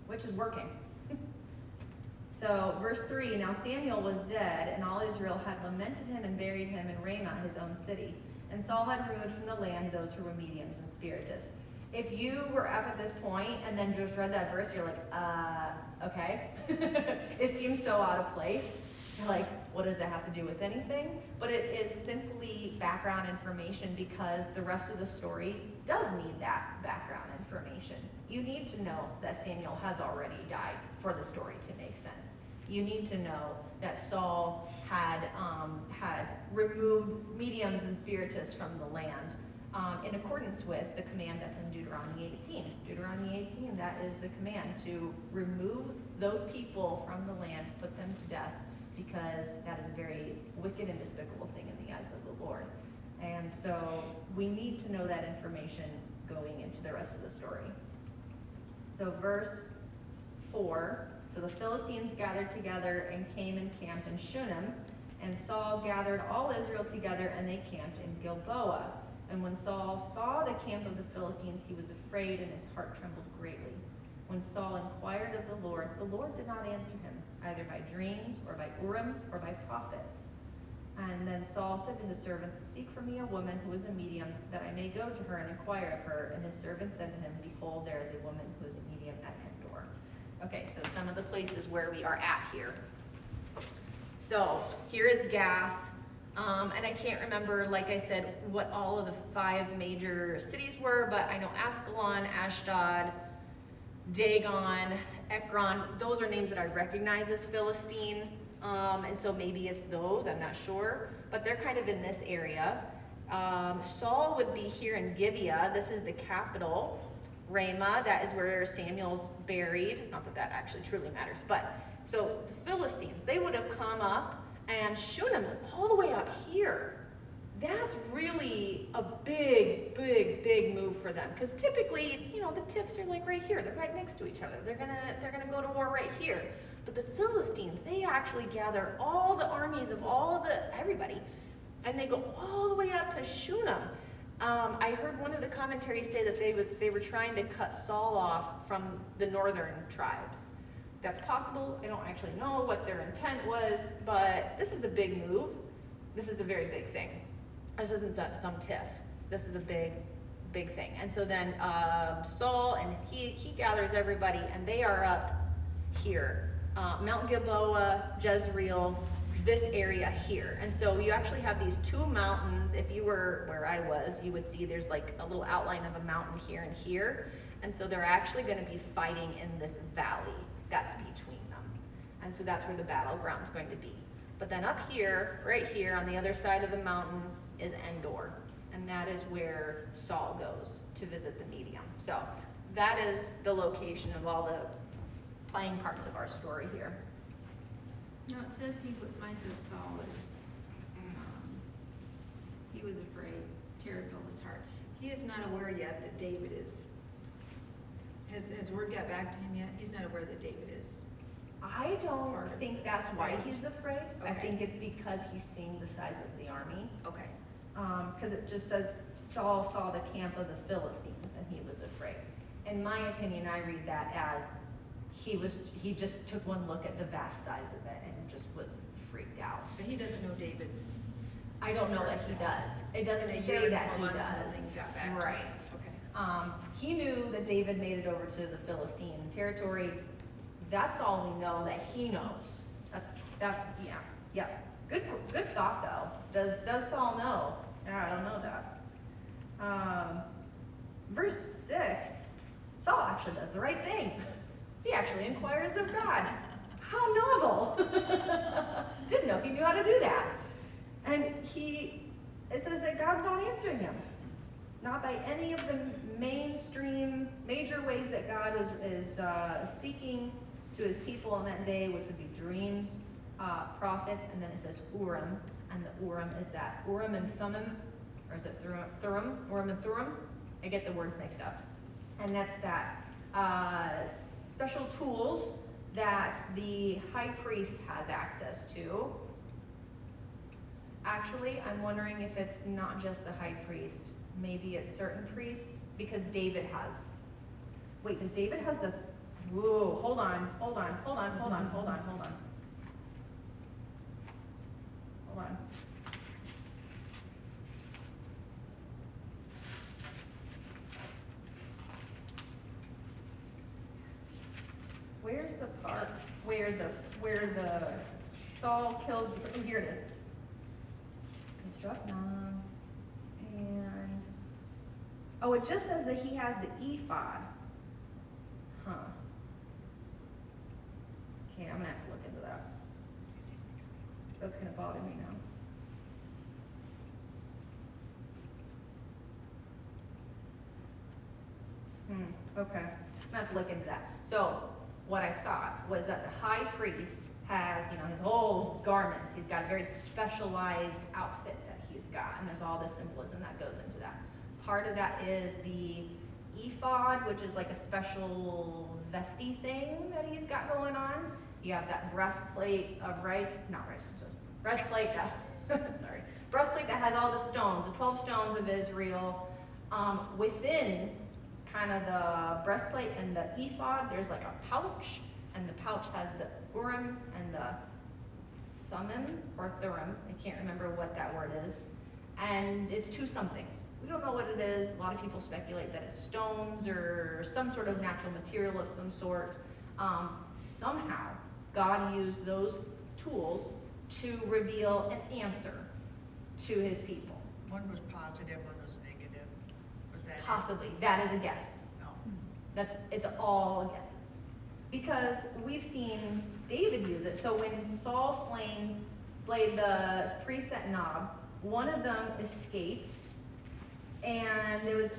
which is working. So, verse 3, now Samuel was dead, and all Israel had lamented him and buried him in Ramah, his own city. And Saul had removed from the land those who were mediums and spiritists. If you were up at this point and then just read that verse, you're like, okay. It seems so out of place. You're like, what does that have to do with anything? But it is simply background information, because the rest of the story does need that background information. You need to know that Samuel has already died for the story to make sense. You need to know that Saul had removed mediums and spiritists from the land in accordance with the command that's in Deuteronomy 18. Deuteronomy 18, that is the command to remove those people from the land, put them to death, because that is a very wicked and despicable thing in the eyes of the Lord. And so we need to know that information going into the rest of the story. So verse 4, so the Philistines gathered together and came and camped in Shunem, and Saul gathered all Israel together, and they camped in Gilboa. And when Saul saw the camp of the Philistines, he was afraid, and his heart trembled greatly. When Saul inquired of the Lord did not answer him, either by dreams, or by Urim, or by prophets. And then Saul said to his servants, seek for me a woman who is a medium, that I may go to her and inquire of her. And his servants said to him, behold, there is a woman who is a medium at Endor. Okay, so some of the places where we are at here. So here is Gath. And I can't remember, like I said, what all of the 5 major cities were, but I know Ascalon, Ashdod, Dagon, Ekron, those are names that I recognize as Philistine. And so maybe it's those, I'm not sure, but they're kind of in this area. Saul would be here in Gibeah. This is the capital. Ramah, that is where Samuel's buried. Not that that actually truly matters, but so the Philistines, they would have come up, and Shunem's all the way up here. That's really a big, big, big move for them, because typically, you know, the Tifs are like right here. They're right next to each other. They're gonna go to war right here. But the Philistines, they actually gather all the armies of everybody, and they go all the way up to Shunem. I heard one of the commentaries say that they were trying to cut Saul off from the northern tribes. That's possible. I don't actually know what their intent was, but this is a big move. This is a very big thing. This isn't some tiff. This is a big, big thing. And so then Saul, and he gathers everybody, and they are up here. Mount Gilboa, Jezreel, this area here. And so you actually have these 2 mountains. If you were where I was, you would see there's like a little outline of a mountain here and here. And so they're actually going to be fighting in this valley that's between them. And so that's where the battleground's going to be. But then up here, right here on the other side of the mountain, is Endor. And that is where Saul goes to visit the medium. So that is the location of all the playing parts of our story here. no, it says mine says Saul was, he was afraid, terror filled his heart. He is not aware yet that David is, has word got back to him yet? He's not aware that David is I don't Or think it's that's why afraid. he's afraid. I Okay. think it's because he's seeing the size of the army. Okay, Because it just says Saul saw the camp of the Philistines and he was afraid. In my opinion, I read that as he just took one look at the vast size of it and just was freaked out. but he doesn't know David's. I don't know that he does. It In doesn't a year say and that 4 he months when does. things got back to Right. Okay. He knew that David made it over to the Philistine territory. That's all we know that he knows. Yeah. Good thought though. Does Saul know? Yeah, I don't know that. Verse 6, Saul actually does the right thing. He actually inquires of God. How novel! Didn't know he knew how to do that. And it says that God's not answering him. Not by any of the mainstream, major ways that God is speaking to his people on that day, which would be dreams, prophets, and then it says Urim, and the Urim is that Urim and Thummim, or is it Thurim? Urim and Thurim? I get the words mixed up. And that's that special tools that the high priest has access to. Actually, I'm wondering if it's not just the high priest. Maybe it's certain priests, because David has. Wait, does David has the? Whoa, hold on. Hold on. Where's the part where the Saul kills? Oh, here it is. Construct Nob, and oh, it just says that he has the ephod. Huh. Okay, I'm gonna have to look into that. That's gonna bother me now. Okay. I'm gonna have to look into that. So, what I thought was that the high priest has, his whole garments. He's got a very specialized outfit that he's got, and there's all this symbolism that goes into that. Part of that is the ephod, which is like a special vesty thing that he's got going on. You have that breastplate breastplate that has all the stones, the 12 stones of Israel. Within kind of the breastplate and the ephod, there's like a pouch, and the pouch has the Urim and the Thummim or Thurim. I can't remember what that word is. And it's two somethings. We don't know what it is. A lot of people speculate that it's stones or some sort of natural material of some sort. Somehow, God used those tools to reveal an answer to his people. One was positive, one was negative. Was that it? Possibly. That is a guess. No. It's all guesses. Because we've seen David use it. So when Saul slayed the priests at Nob, one of them escaped, and it was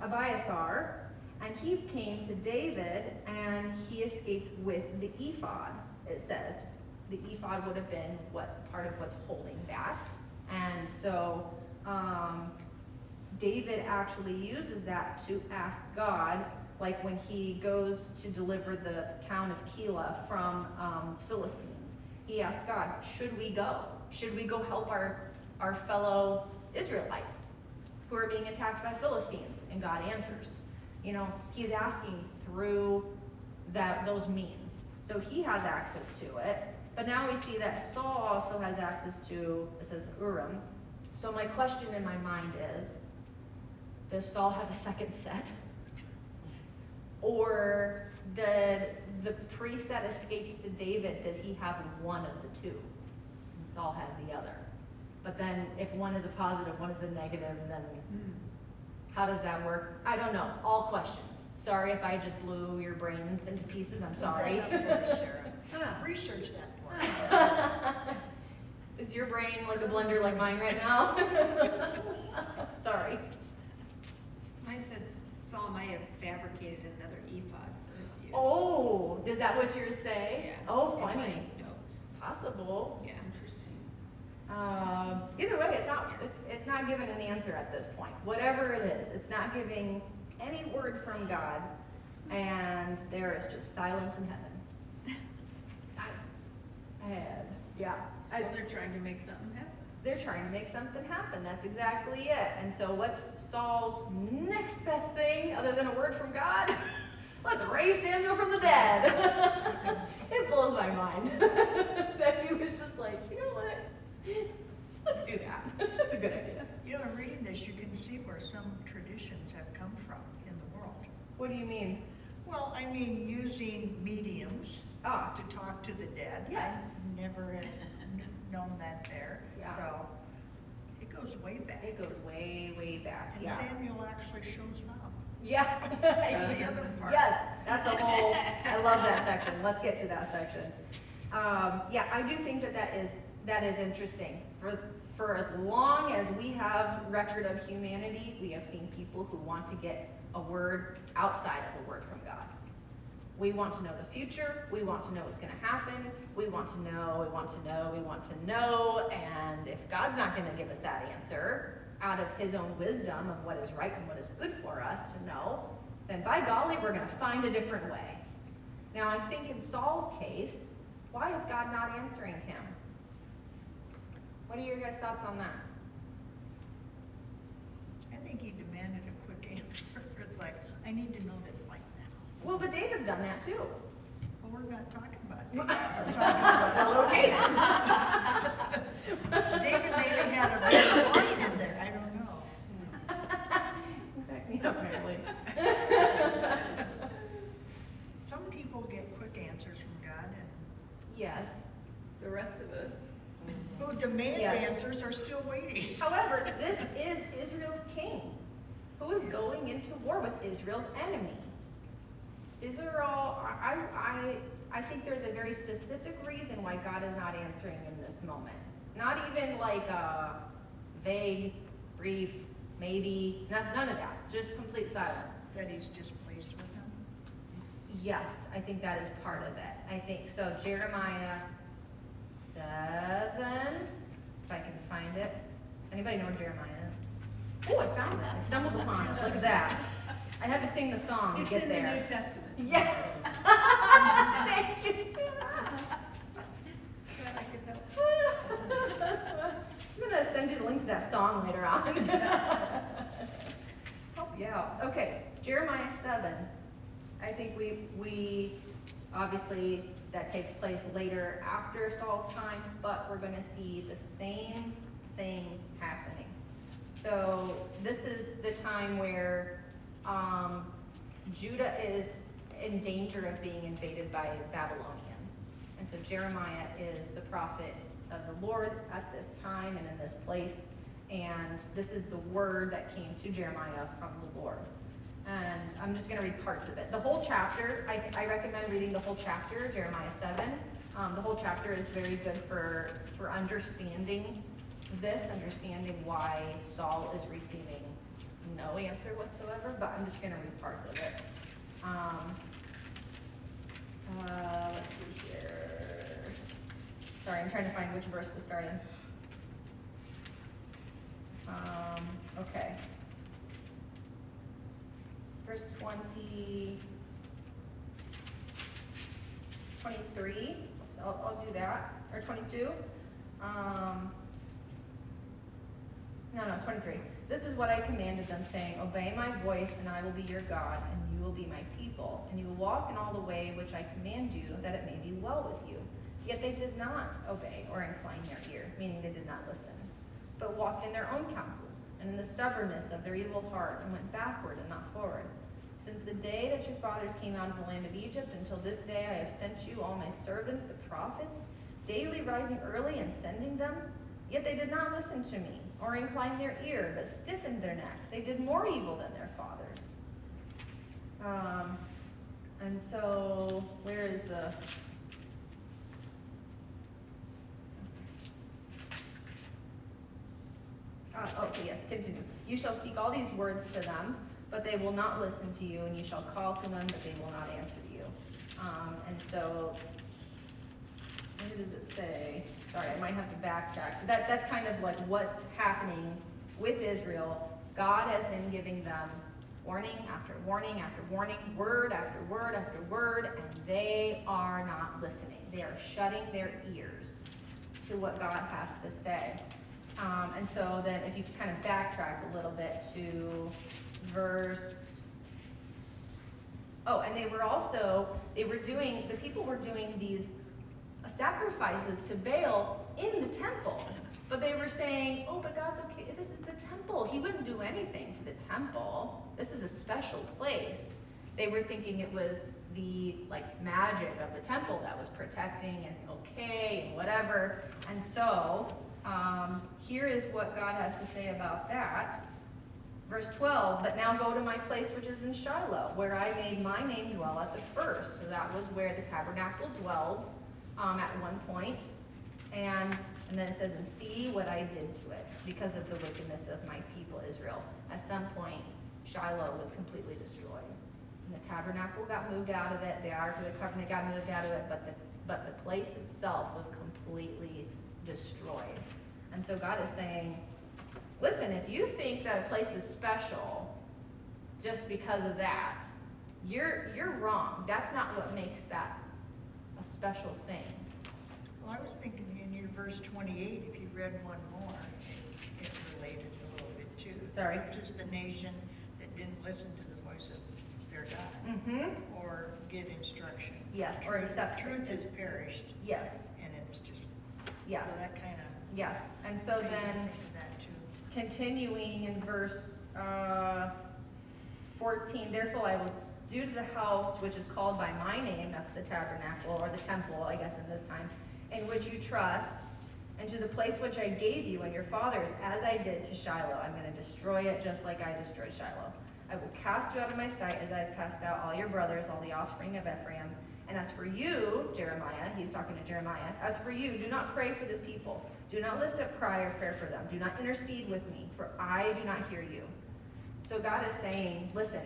Abiathar, and he came to David, and he escaped with the ephod, it says. The ephod would have been part of what's holding that. And so David actually uses that to ask God, like when he goes to deliver the town of Keilah from Philistines. He asks God, should we go? Should we go help our fellow Israelites who are being attacked by Philistines? And God answers. He's asking through those means. So he has access to it. But now we see that Saul also has access to, it says Urim. So my question in my mind is, does Saul have a second set? Or did the priest that escaped to David, does he have one of the two? And Saul has the other. But then if one is a positive, one is a negative, then how does that work? I don't know. All questions. Sorry if I just blew your brains into pieces. I'm sorry. Look that up for us, Sarah. Huh. Research that for us. Is your brain like a blender like mine right now? Sorry. Mine says Saul might have fabricated another ephod for his use. Oh, is that what you're saying? Yeah. Oh, In my funny. notes. Possible. Yeah. Interesting. Either way, it's not giving an answer at this point. Whatever it is, it's not giving any word from God, and there is just silence in heaven. Yeah. So they're trying to make something happen. They're trying to make something happen. That's exactly it. And so what's Saul's next best thing other than a word from God? Let's raise Samuel from the dead. It blows my mind that he was just like, you know what? Let's do that. That's a good idea. You know, in reading this, you can see where some traditions have come from in the world. What do you mean? Well, I mean, using mediums Ah, to talk to the dead. Yes. I've never had known that there. Yeah. So it goes way back. it goes way, way back. And Yeah. Samuel actually shows up. Yeah. That's the other part. Yes, that's a whole, I love that section. Let's get to that section. Yeah, I do think that is interesting. For as long as we have record of humanity, we have seen people who want to get a word outside of a word from God. We want to know the future. We want to know what's going to happen. We want to know, we want to know, we want to know. And if God's not going to give us that answer out of his own wisdom of what is right and what is good for us to know, then by golly, we're going to find a different way. Now, I think in Saul's case, why is God not answering him? What are your guys' thoughts on that? I think he demanded a quick answer. It's like, I need to know this like now. Well, but David's done that too. Well, we're not talking about Well, David. We're talking about okay then. David maybe had a red line in there, I don't know. Back me up, Mary Lee. Some people get quick answers from God and Yes. The rest of us, who demand Yes. answers are still waiting. However, this is Israel's king, who is going into war with Israel's enemy. Israel, I think there's a very specific reason why God is not answering in this moment. Not even like a vague, brief, maybe, none of that. Just complete silence. That he's displeased with him. Yes, I think that is part of it. I think so. Jeremiah 7, if I can find it. Anybody know where Jeremiah is? Oh, I found it. I stumbled upon it. Look at that. I had to sing the song to it's get in there. the New Testament. Yeah. Thank you, Sarah. Glad I could help. I'm gonna send you the link to that song later on. Help you out. Okay, Jeremiah 7. I think we obviously that takes place later after Saul's time, but we're gonna see the same thing happening. So this is the time where Judah is in danger of being invaded by Babylonians. And so Jeremiah is the prophet of the Lord at this time and in this place. And this is the word that came to Jeremiah from the Lord. And I'm just going to read parts of it. The whole chapter, I recommend reading the whole chapter, Jeremiah 7. The whole chapter is very good for understanding this, understanding why Saul is receiving no answer whatsoever, but I'm just going to read parts of it. Let's see here. Sorry, I'm trying to find which verse to start in. Okay. Verse 23, so I'll do that, or 22. No, 23. This is what I commanded them, saying, obey my voice, and I will be your God, and you will be my people, and you will walk in all the way which I command you, that it may be well with you. Yet they did not obey or incline their ear, meaning they did not listen, but walked in their own counsels, and in the stubbornness of their evil heart, and went backward and not forward. Since the day that your fathers came out of the land of Egypt until this day, I have sent you all my servants, the prophets, daily rising early and sending them. Yet they did not listen to me, or incline their ear, but stiffened their neck. They did more evil than their fathers. And so, where is the... okay, yes, continue. You shall speak all these words to them, but they will not listen to you, and you shall call to them, but they will not answer you. And so, where does it say? Sorry, I might have to backtrack. That's kind of like what's happening with Israel. God has been giving them warning after warning after warning, word after word after word, and they are not listening. They are shutting their ears. to what God has to say. And so then if you kind of backtrack a little bit to verse, oh, and the people were doing these sacrifices to Baal in the temple. But they were saying, oh, but God's okay, this is the temple. He wouldn't do anything to the temple. This is a special place. They were thinking it was the magic of the temple that was protecting and okay and whatever. And so here is what God has to say about that. Verse 12, but now go to my place which is in Shiloh, where I made my name dwell at the first. So that was where the tabernacle dwelled at one point. And then it says, and see what I did to it because of the wickedness of my people Israel. At some point, Shiloh was completely destroyed. And the tabernacle got moved out of it, the Ark of the Covenant got moved out of it, but the place itself was completely destroyed. And so God is saying, listen, if you think that a place is special just because of that, you're wrong. That's not what makes that a special thing. Well, I was thinking in your verse 28, if you read one more, it related a little bit too. Sorry. This is the nation that didn't listen to the voice of their God Mm-hmm. or get instruction. Yes, or accept Truth has it. perished, Yes, and it's just, yes, so that kind of. yes. And so then, That too. continuing in verse 14, therefore I will do to the house which is called by my name, that's the tabernacle, or the temple, I guess in this time, in which you trust, and to the place which I gave you and your fathers, as I did to Shiloh. I'm going to destroy it just like I destroyed Shiloh. I will cast you out of my sight as I have cast out all your brothers, all the offspring of Ephraim. And as for you, Jeremiah, he's talking to Jeremiah, as for you, do not pray for this people. Do not lift up cry or prayer for them. Do not intercede with me, for I do not hear you. So God is saying, listen,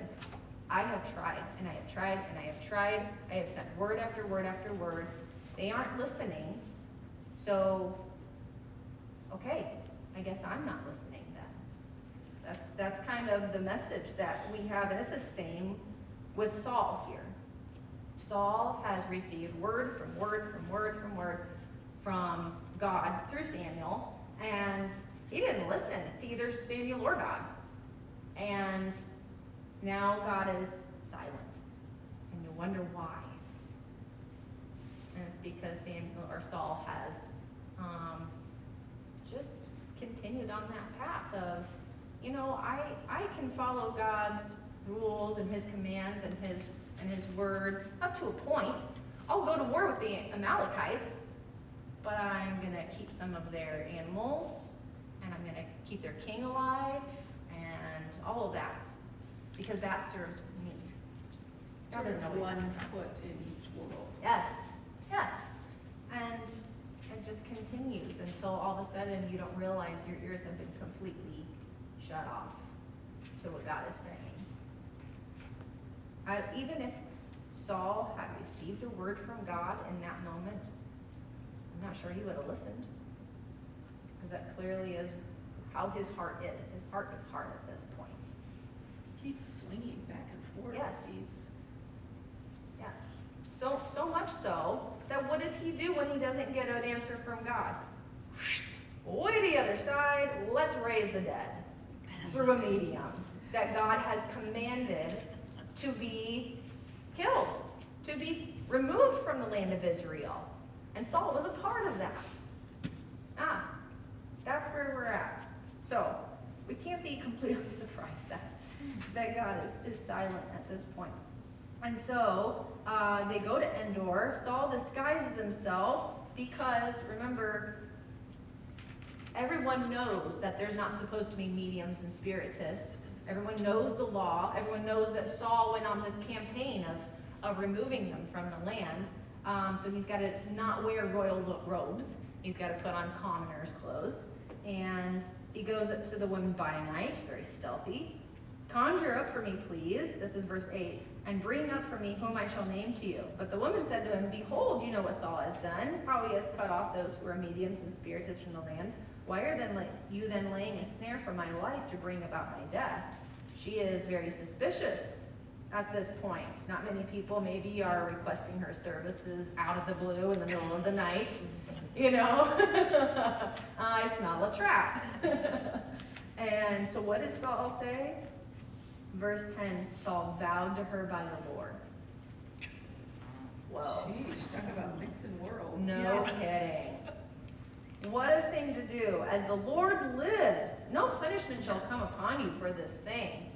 I have tried, and I have tried, and I have tried. I have sent word after word after word. They aren't listening. So, okay, I guess I'm not listening then. That's kind of the message that we have, and it's the same with Saul here. Saul has received word from word from word from word from God through Samuel, and he didn't listen to either Samuel or God. And now God is silent, and you wonder why. And it's because Samuel or Saul has just continued on that path of, I can follow God's rules and his commands and his word up to a point. I'll go to war with the Amalekites, but I'm going to keep some of their animals, and I'm going to keep their king alive, and all of that, because that serves me. God doesn't always One do that. foot in each world. Yes, yes. And it just continues until all of a sudden you don't realize your ears have been completely shut off to what God is saying. Even if Saul had received a word from God in that moment, I'm not sure he would have listened. Because that clearly is how his heart is. His heart is hard at this point. Keeps swinging back and forth. Yes. He's Yes. So much so that what does he do when he doesn't get an answer from God? Way to the other side, let's raise the dead through a medium that God has commanded to be killed, to be removed from the land of Israel. And Saul was a part of that. That's where we're at. So we can't be completely surprised that God is silent at this point. And so they go to Endor. Saul disguises himself because, remember, everyone knows that there's not supposed to be mediums and spiritists. Everyone knows the law. Everyone knows that Saul went on this campaign of removing them from the land. So he's got to not wear royal robes. He's got to put on commoner's clothes. And he goes up to the woman by night, very stealthy. Conjure up for me, please. This is verse 8. And bring up for me whom I shall name to you. But the woman said to him, behold, you know what Saul has done, how he has cut off those who are mediums and spiritists from the land. Why are you then laying a snare for my life to bring about my death? She is very suspicious at this point. Not many people maybe are requesting her services out of the blue in the middle of the night. you know? I smell a trap. And so what does Saul say? Verse 10, Saul vowed to her by the Lord. Whoa. Sheesh, talk about mixing worlds. No kidding. What a thing to do. As the Lord lives, no punishment shall come upon you for this thing.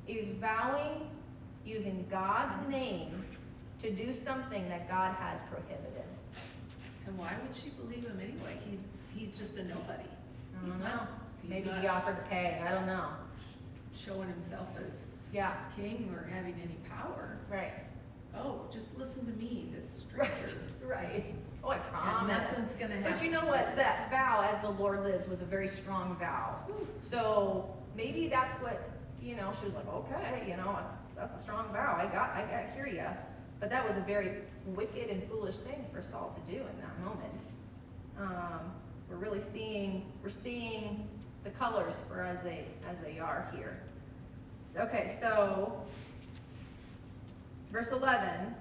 He's vowing, using God's name, to do something that God has prohibited. And why would she believe him anyway? He's just a nobody. I He's don't know. not, he's Maybe not he offered to pay. I don't know. showing himself as Yeah, king or having any power. right. Oh, just listen to me, this Right, stranger. right. Oh, I And promise. nothing's gonna happen. But you know what? That vow, as the Lord lives, was a very strong vow. So maybe that's what, she was like, okay, that's a strong vow. I hear ya. But that was a very wicked and foolish thing for Saul to do in that moment. We're seeing the colors for as they are here. Okay, so verse 11,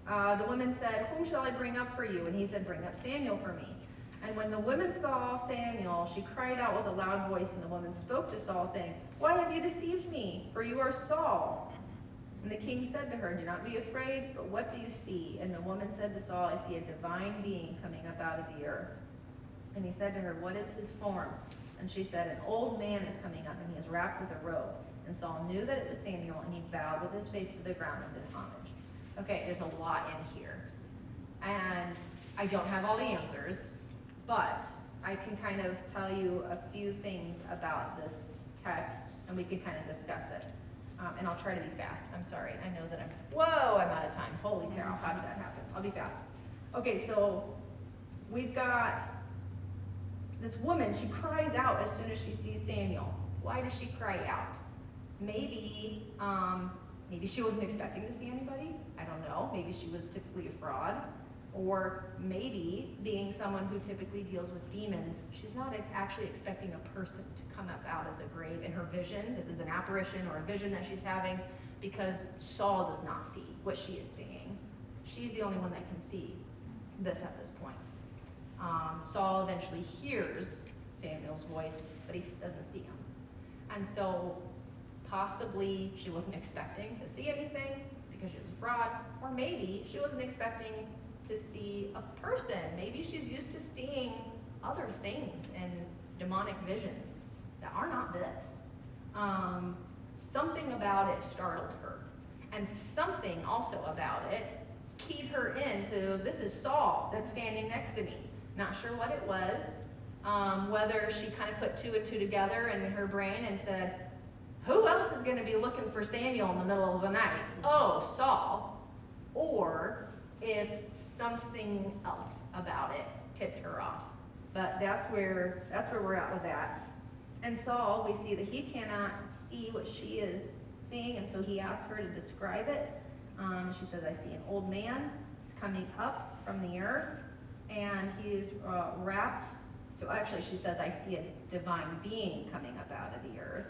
the woman said, whom shall I bring up for you? And he said, bring up Samuel for me. And when the woman saw Samuel, she cried out with a loud voice, and the woman spoke to Saul, saying, why have you deceived me? For you are Saul. And the king said to her, do not be afraid, but what do you see? And the woman said to Saul, I see a divine being coming up out of the earth. And he said to her, what is his form? And she said, an old man is coming up, and he is wrapped with a robe. And Saul knew that it was Samuel, and he bowed with his face to the ground and did homage. Okay, there's a lot in here. And I don't have all the answers, but I can kind of tell you a few things about this text, and we can kind of discuss it. And I'll try to be fast. I'm sorry. I know that I'm out of time. Holy cow, how did that happen? I'll be fast. Okay, so we've got this woman. She cries out as soon as she sees Samuel. Why does she cry out? Maybe she wasn't expecting to see anybody. I don't know. Maybe she was typically a fraud. Or maybe, being someone who typically deals with demons, she's not actually expecting a person to come up out of the grave in her vision. This is an apparition or a vision that she's having, because Saul does not see what she is seeing. She's the only one that can see this at this point. Saul eventually hears Samuel's voice, but he doesn't see him. And so possibly she wasn't expecting to see anything because she's a fraud, or maybe she wasn't expecting to see a person. Maybe she's used to seeing other things and demonic visions that are not this. Something about it startled her, and something also about it keyed her into, this is Saul that's standing next to me. Not sure what it was, whether she kind of put two and two together in her brain and said, who else is going to be looking for Samuel in the middle of the night? Oh, Saul. Or if something else about it tipped her off. But that's where we're at with that. And Saul, we see that he cannot see what she is seeing, and so he asks her to describe it. She says, I see an old man. He's coming up from the earth, and he is wrapped. So actually she says, I see a divine being coming up out of the earth.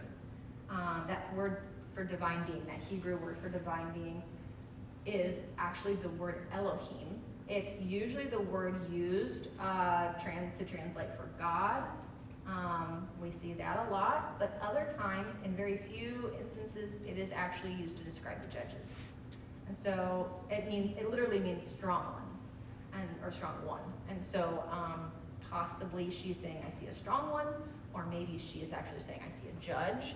That word for divine being, that Hebrew word for divine being, is actually the word Elohim. It's usually the word used to translate for God. We see that a lot, but other times, in very few instances, it is actually used to describe the judges. And so it literally means strong ones, or strong one. And so possibly she's saying, I see a strong one, or maybe she is actually saying, I see a judge.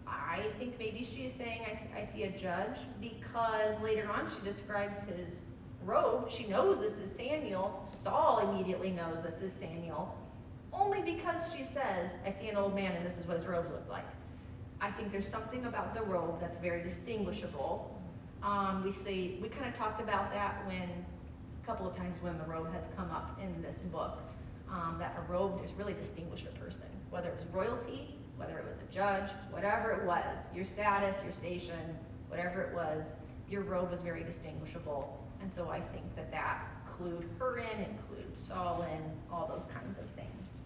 I think maybe she is saying, I see a judge, because later on she describes his robe. She knows this is Samuel. Saul immediately knows this is Samuel, only because she says, I see an old man and this is what his robes look like. I think there's something about the robe that's very distinguishable. We kind of talked about that a couple of times when the robe has come up in this book, that a robe just really distinguished a person, whether it was royalty, whether it was a judge, whatever it was, your status, your station, whatever it was, your robe was very distinguishable. And so I think that clued her in, include Saul in, all those kinds of things.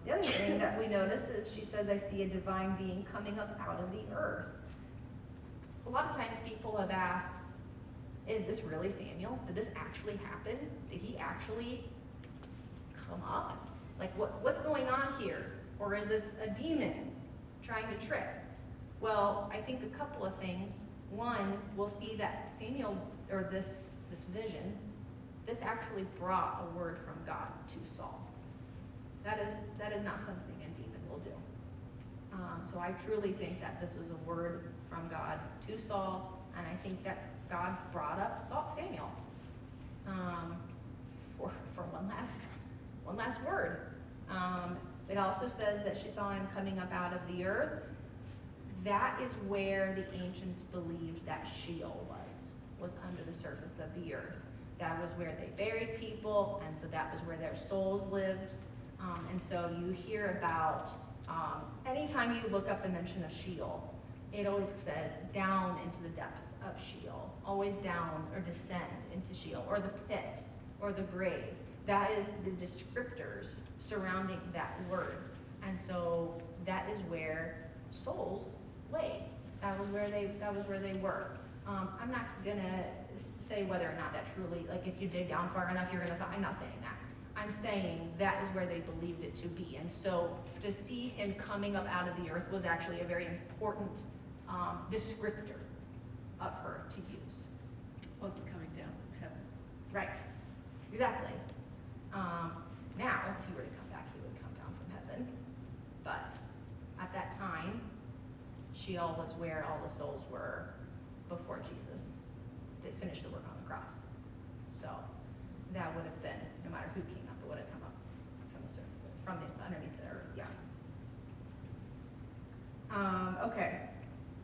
The other thing that we notice is she says, I see a divine being coming up out of the earth. A lot of times people have asked, is this really Samuel? Did this actually happen? Did he actually come up? Like, what's going on here? Or is this a demon trying to trick? Well, I think a couple of things. One, we'll see that Samuel, or this vision, this actually brought a word from God to Saul. That is not something a demon will do. So I truly think that this was a word from God to Saul, and I think that God brought up Samuel for one last word. It also says that she saw him coming up out of the earth. That is where the ancients believed that Sheol was under the surface of the earth. That was where they buried people, and so that was where their souls lived. And so you hear about, anytime you look up the mention of Sheol, it always says down into the depths of Sheol, always down or descend into Sheol, or the pit, or the grave. That is the descriptors surrounding that word. And so that is where souls lay. That was where they were. I'm not gonna say whether or not that truly, like if you dig down far enough, you're gonna find, I'm not saying that. I'm saying that is where they believed it to be. And so to see him coming up out of the earth was actually a very important descriptor of her to use. Wasn't coming down from heaven. Right, exactly. Now, if he were to come back, he would come down from heaven. But at that time, Sheol was where all the souls were before Jesus did finish the work on the cross. So that would have been, no matter who came up, it would have come up from the surface, from the underneath the earth. Yeah. Okay,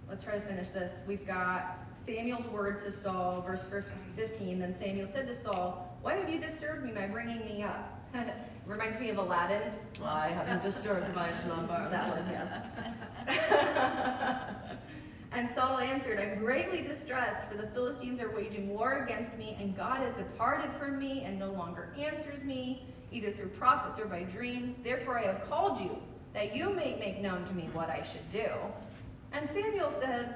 let's try to finish this. We've got Samuel's word to Saul, verse 15. Then Samuel said to Saul, "Why have you disturbed me by bringing me up?" Reminds me of Aladdin. I haven't disturbed my slumber. That one, yes. And Saul answered, "I'm greatly distressed, for the Philistines are waging war against me, and God has departed from me and no longer answers me, either through prophets or by dreams. Therefore I have called you, that you may make known to me what I should do." And Samuel says,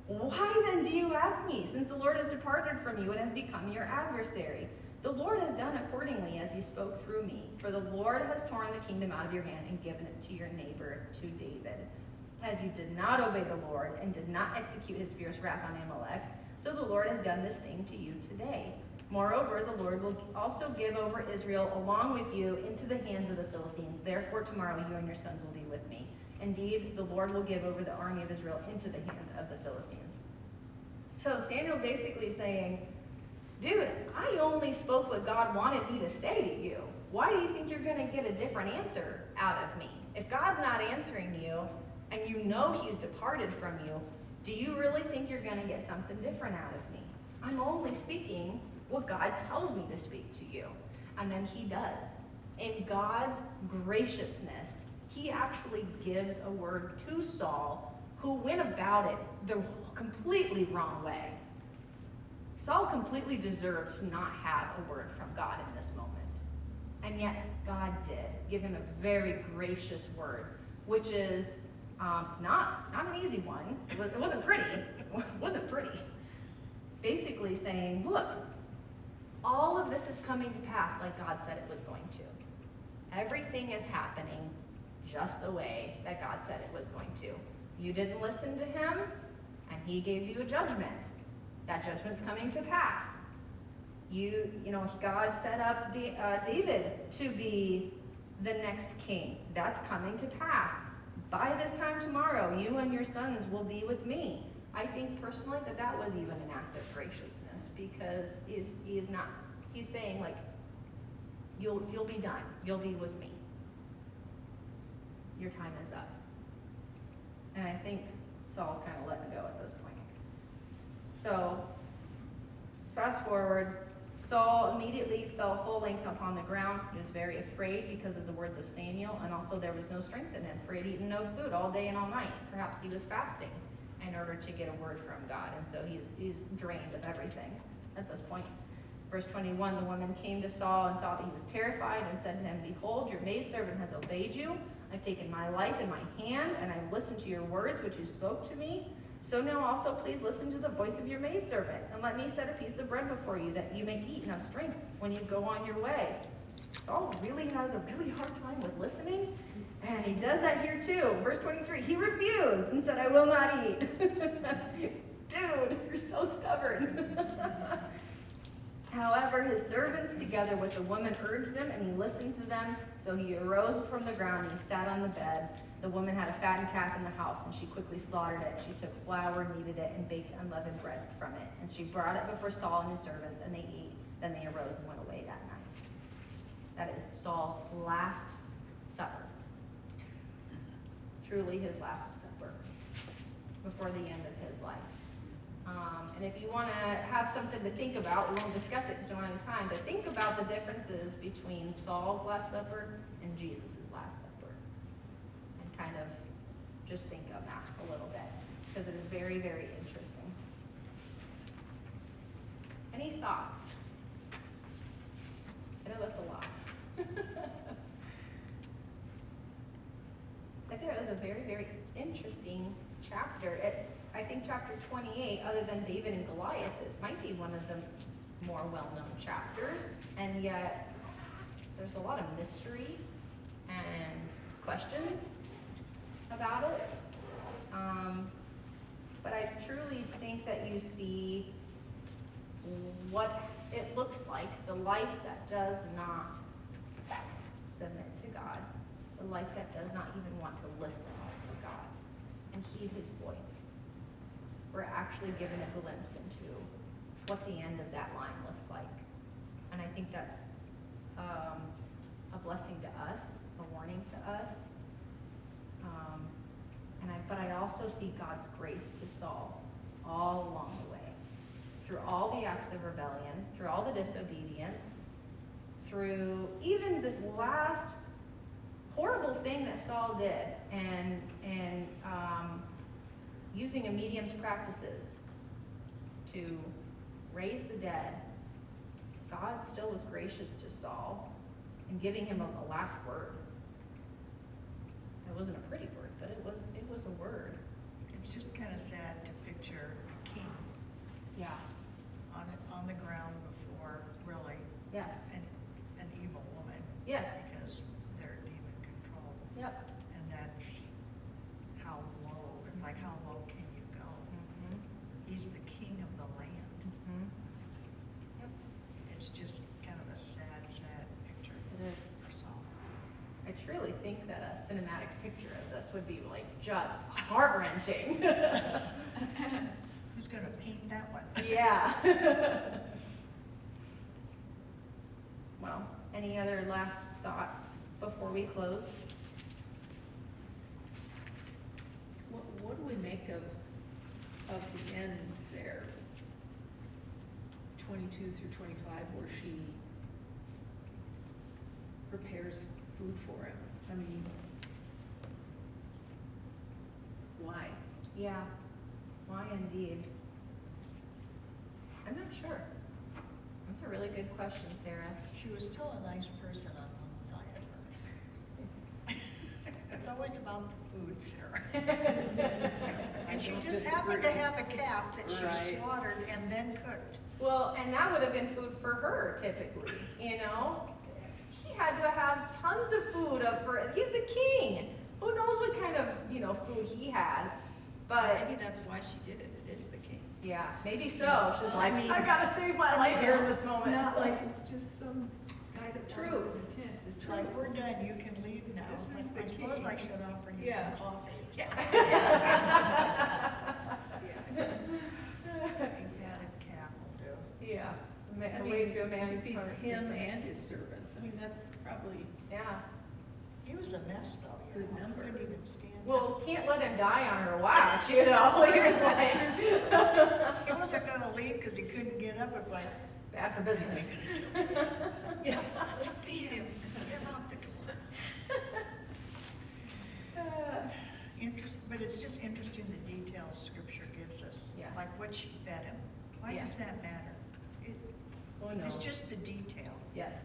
"Why then do you ask me, since the Lord has departed from you and has become your adversary? The Lord has done accordingly as he spoke through me, for the Lord has torn the kingdom out of your hand and given it to your neighbor, to David. As you did not obey the Lord and did not execute his fierce wrath on Amalek, so the Lord has done this thing to you today. Moreover, the Lord will also give over Israel along with you into the hands of the Philistines. Therefore tomorrow you and your sons will be with me. Indeed, the Lord will give over the army of Israel into the hand of the Philistines." So Samuel's basically saying, dude, I only spoke what God wanted me to say to you. Why do you think you're going to get a different answer out of me? If God's not answering you, and you know he's departed from you, do you really think you're going to get something different out of me? I'm only speaking what God tells me to speak to you. And then he does. In God's graciousness, he actually gives a word to Saul, who went about it the completely wrong way. Saul completely deserves to not have a word from God in this moment. And yet God did give him a very gracious word, which is not an easy one. It wasn't pretty. It wasn't pretty. Basically saying, look, all of this is coming to pass like God said it was going to. Everything is happening just the way that God said it was going to. You didn't listen to him, and he gave you a judgment. That judgment's coming to pass. God set up David to be the next king. That's coming to pass. By this time tomorrow, you and your sons will be with me. I think personally that was even an act of graciousness, because he's saying, like, you'll be done. You'll be with me. Your time is up. And I think Saul's kind of letting go at this point. So, fast forward, Saul immediately fell full length upon the ground. He was very afraid because of the words of Samuel, and also there was no strength in him, for he had eaten no food all day and all night. Perhaps he was fasting in order to get a word from God, and so he's drained of everything at this point. Verse 21, the woman came to Saul and saw that he was terrified and said to him, "Behold, your maidservant has obeyed you. I've taken my life in my hand, and I've listened to your words which you spoke to me." So now also please listen to the voice of your maidservant, and let me set a piece of bread before you, that you may eat and have strength when you go on your way. Saul really has a really hard time with listening, and he does that here too. Verse 23, he refused and said, I will not eat. Dude, you're so stubborn. However, his servants together with the woman urged him, and he listened to them. So he arose from the ground, and he sat on the bed. The woman had a fattened calf in the house, and she quickly slaughtered it. She took flour, kneaded it, and baked unleavened bread from it. And she brought it before Saul and his servants, and they ate. Then they arose and went away that night. That is Saul's last supper. Truly his last supper before the end of his life. And if you want to have something to think about, we won't discuss it because we don't have time, but think about the differences between Saul's Last Supper and Jesus' Last Supper. And kind of just think on that a little bit, because it is very, very interesting. Any thoughts? I know that's a lot. I think it was a very, very interesting chapter. I think chapter 28, other than David and Goliath, it might be one of the more well-known chapters, and yet there's a lot of mystery and questions about it. But I truly think that you see what it looks like, the life that does not submit to God, the life that does not even want to listen to God and heed his voice. We're actually given a glimpse into what the end of that line looks like. And I think that's a blessing to us, a warning to us. But I also see God's grace to Saul all along the way. Through all the acts of rebellion, through all the disobedience, through even this last horrible thing that Saul did, and using a medium's practices to raise the dead, God still was gracious to Saul and giving him a last word. It wasn't a pretty word, but it was a word. It's just kind of sad to picture a king Yeah. on the ground before really Yes. an evil woman. Yes. Because they're demon controlled. Yep. And that's how low, it's like how low can you go? Mm-hmm. He's the king of the land. Mm-hmm. Yep. It's just kind of a sad, sad picture It is. for Saul. I truly think that a cinematic picture of this would be like just heart-wrenching. Who's gonna paint that one? Yeah. Well, any other last thoughts before we close? What do we make of the end there? 22 through 25, where she prepares food for him. I mean, why? Yeah. Why indeed? I'm not sure. That's a really good question, Sarah. She was still a nice person on one side of her. It's always about the food, Sarah. And she don't just happened to disagree. have a calf that she Right. slaughtered and then cooked. Well, and that would have been food for her typically, you know? He had to have tons of food up for, he's the king. Who knows what kind of, food he had? But Maybe that's why she did it, it is the king. yeah, maybe so. She's like, I mean, I gotta save my life here in this It's moment. not like it's just some guy that True. brought it in the tent. It's like, we're done, you can leave now. This is I the suppose king. I should offer you Yeah. some coffee. Yeah. A fatted calf will do. Yeah, I a mean, way through a she man's feeds heart. him Susan. and his servants. I mean, that's probably, Yeah. He was a mess though, you Good know, number. couldn't even stand up. Well, can't let him die on her watch, you know? You're just like, He wasn't gonna leave because he couldn't get up, it's like, bad for business. yeah. let's beat him, get him out the door. But it's just interesting the details scripture gives us. Yeah. Like what she fed him. Why Yeah. does that matter? Oh, no. It's just the detail Yes.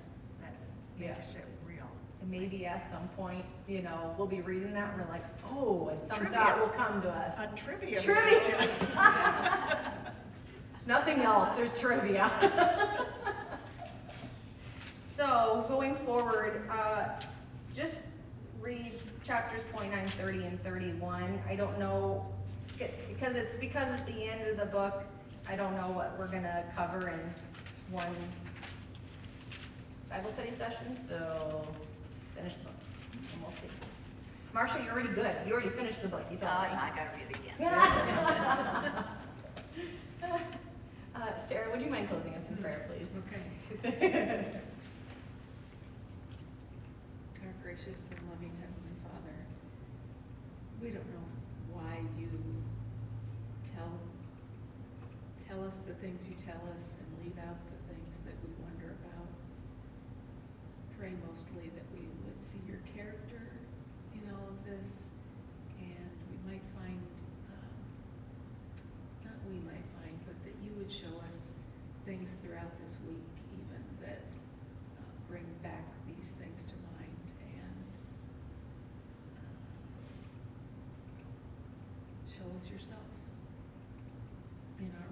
that Yeah. makes it real. And maybe at some point, you know, we'll be reading that and we're like, oh, and some Trivia. thought will come to us. A trivia. Trivia. question. Nothing else, there's trivia. So, going forward, just read chapters 29, 30, and 31. I don't know, because it's at the end of the book, I don't know what we're gonna cover in one Bible study session, so finish the book, and we'll see. Marcia, you're already good, you already finished the book, you told me. I gotta read it again. Sarah, would you mind closing us in prayer, please? Okay. Our gracious and loving Heavenly Father, we don't know why you tell us the things you tell us and leave out the things that we wonder about. Pray mostly that we would see your character in all of this, and we might find, not we might find, but that you would show us things throughout this week even that bring back these things to mind, and show us yourself in our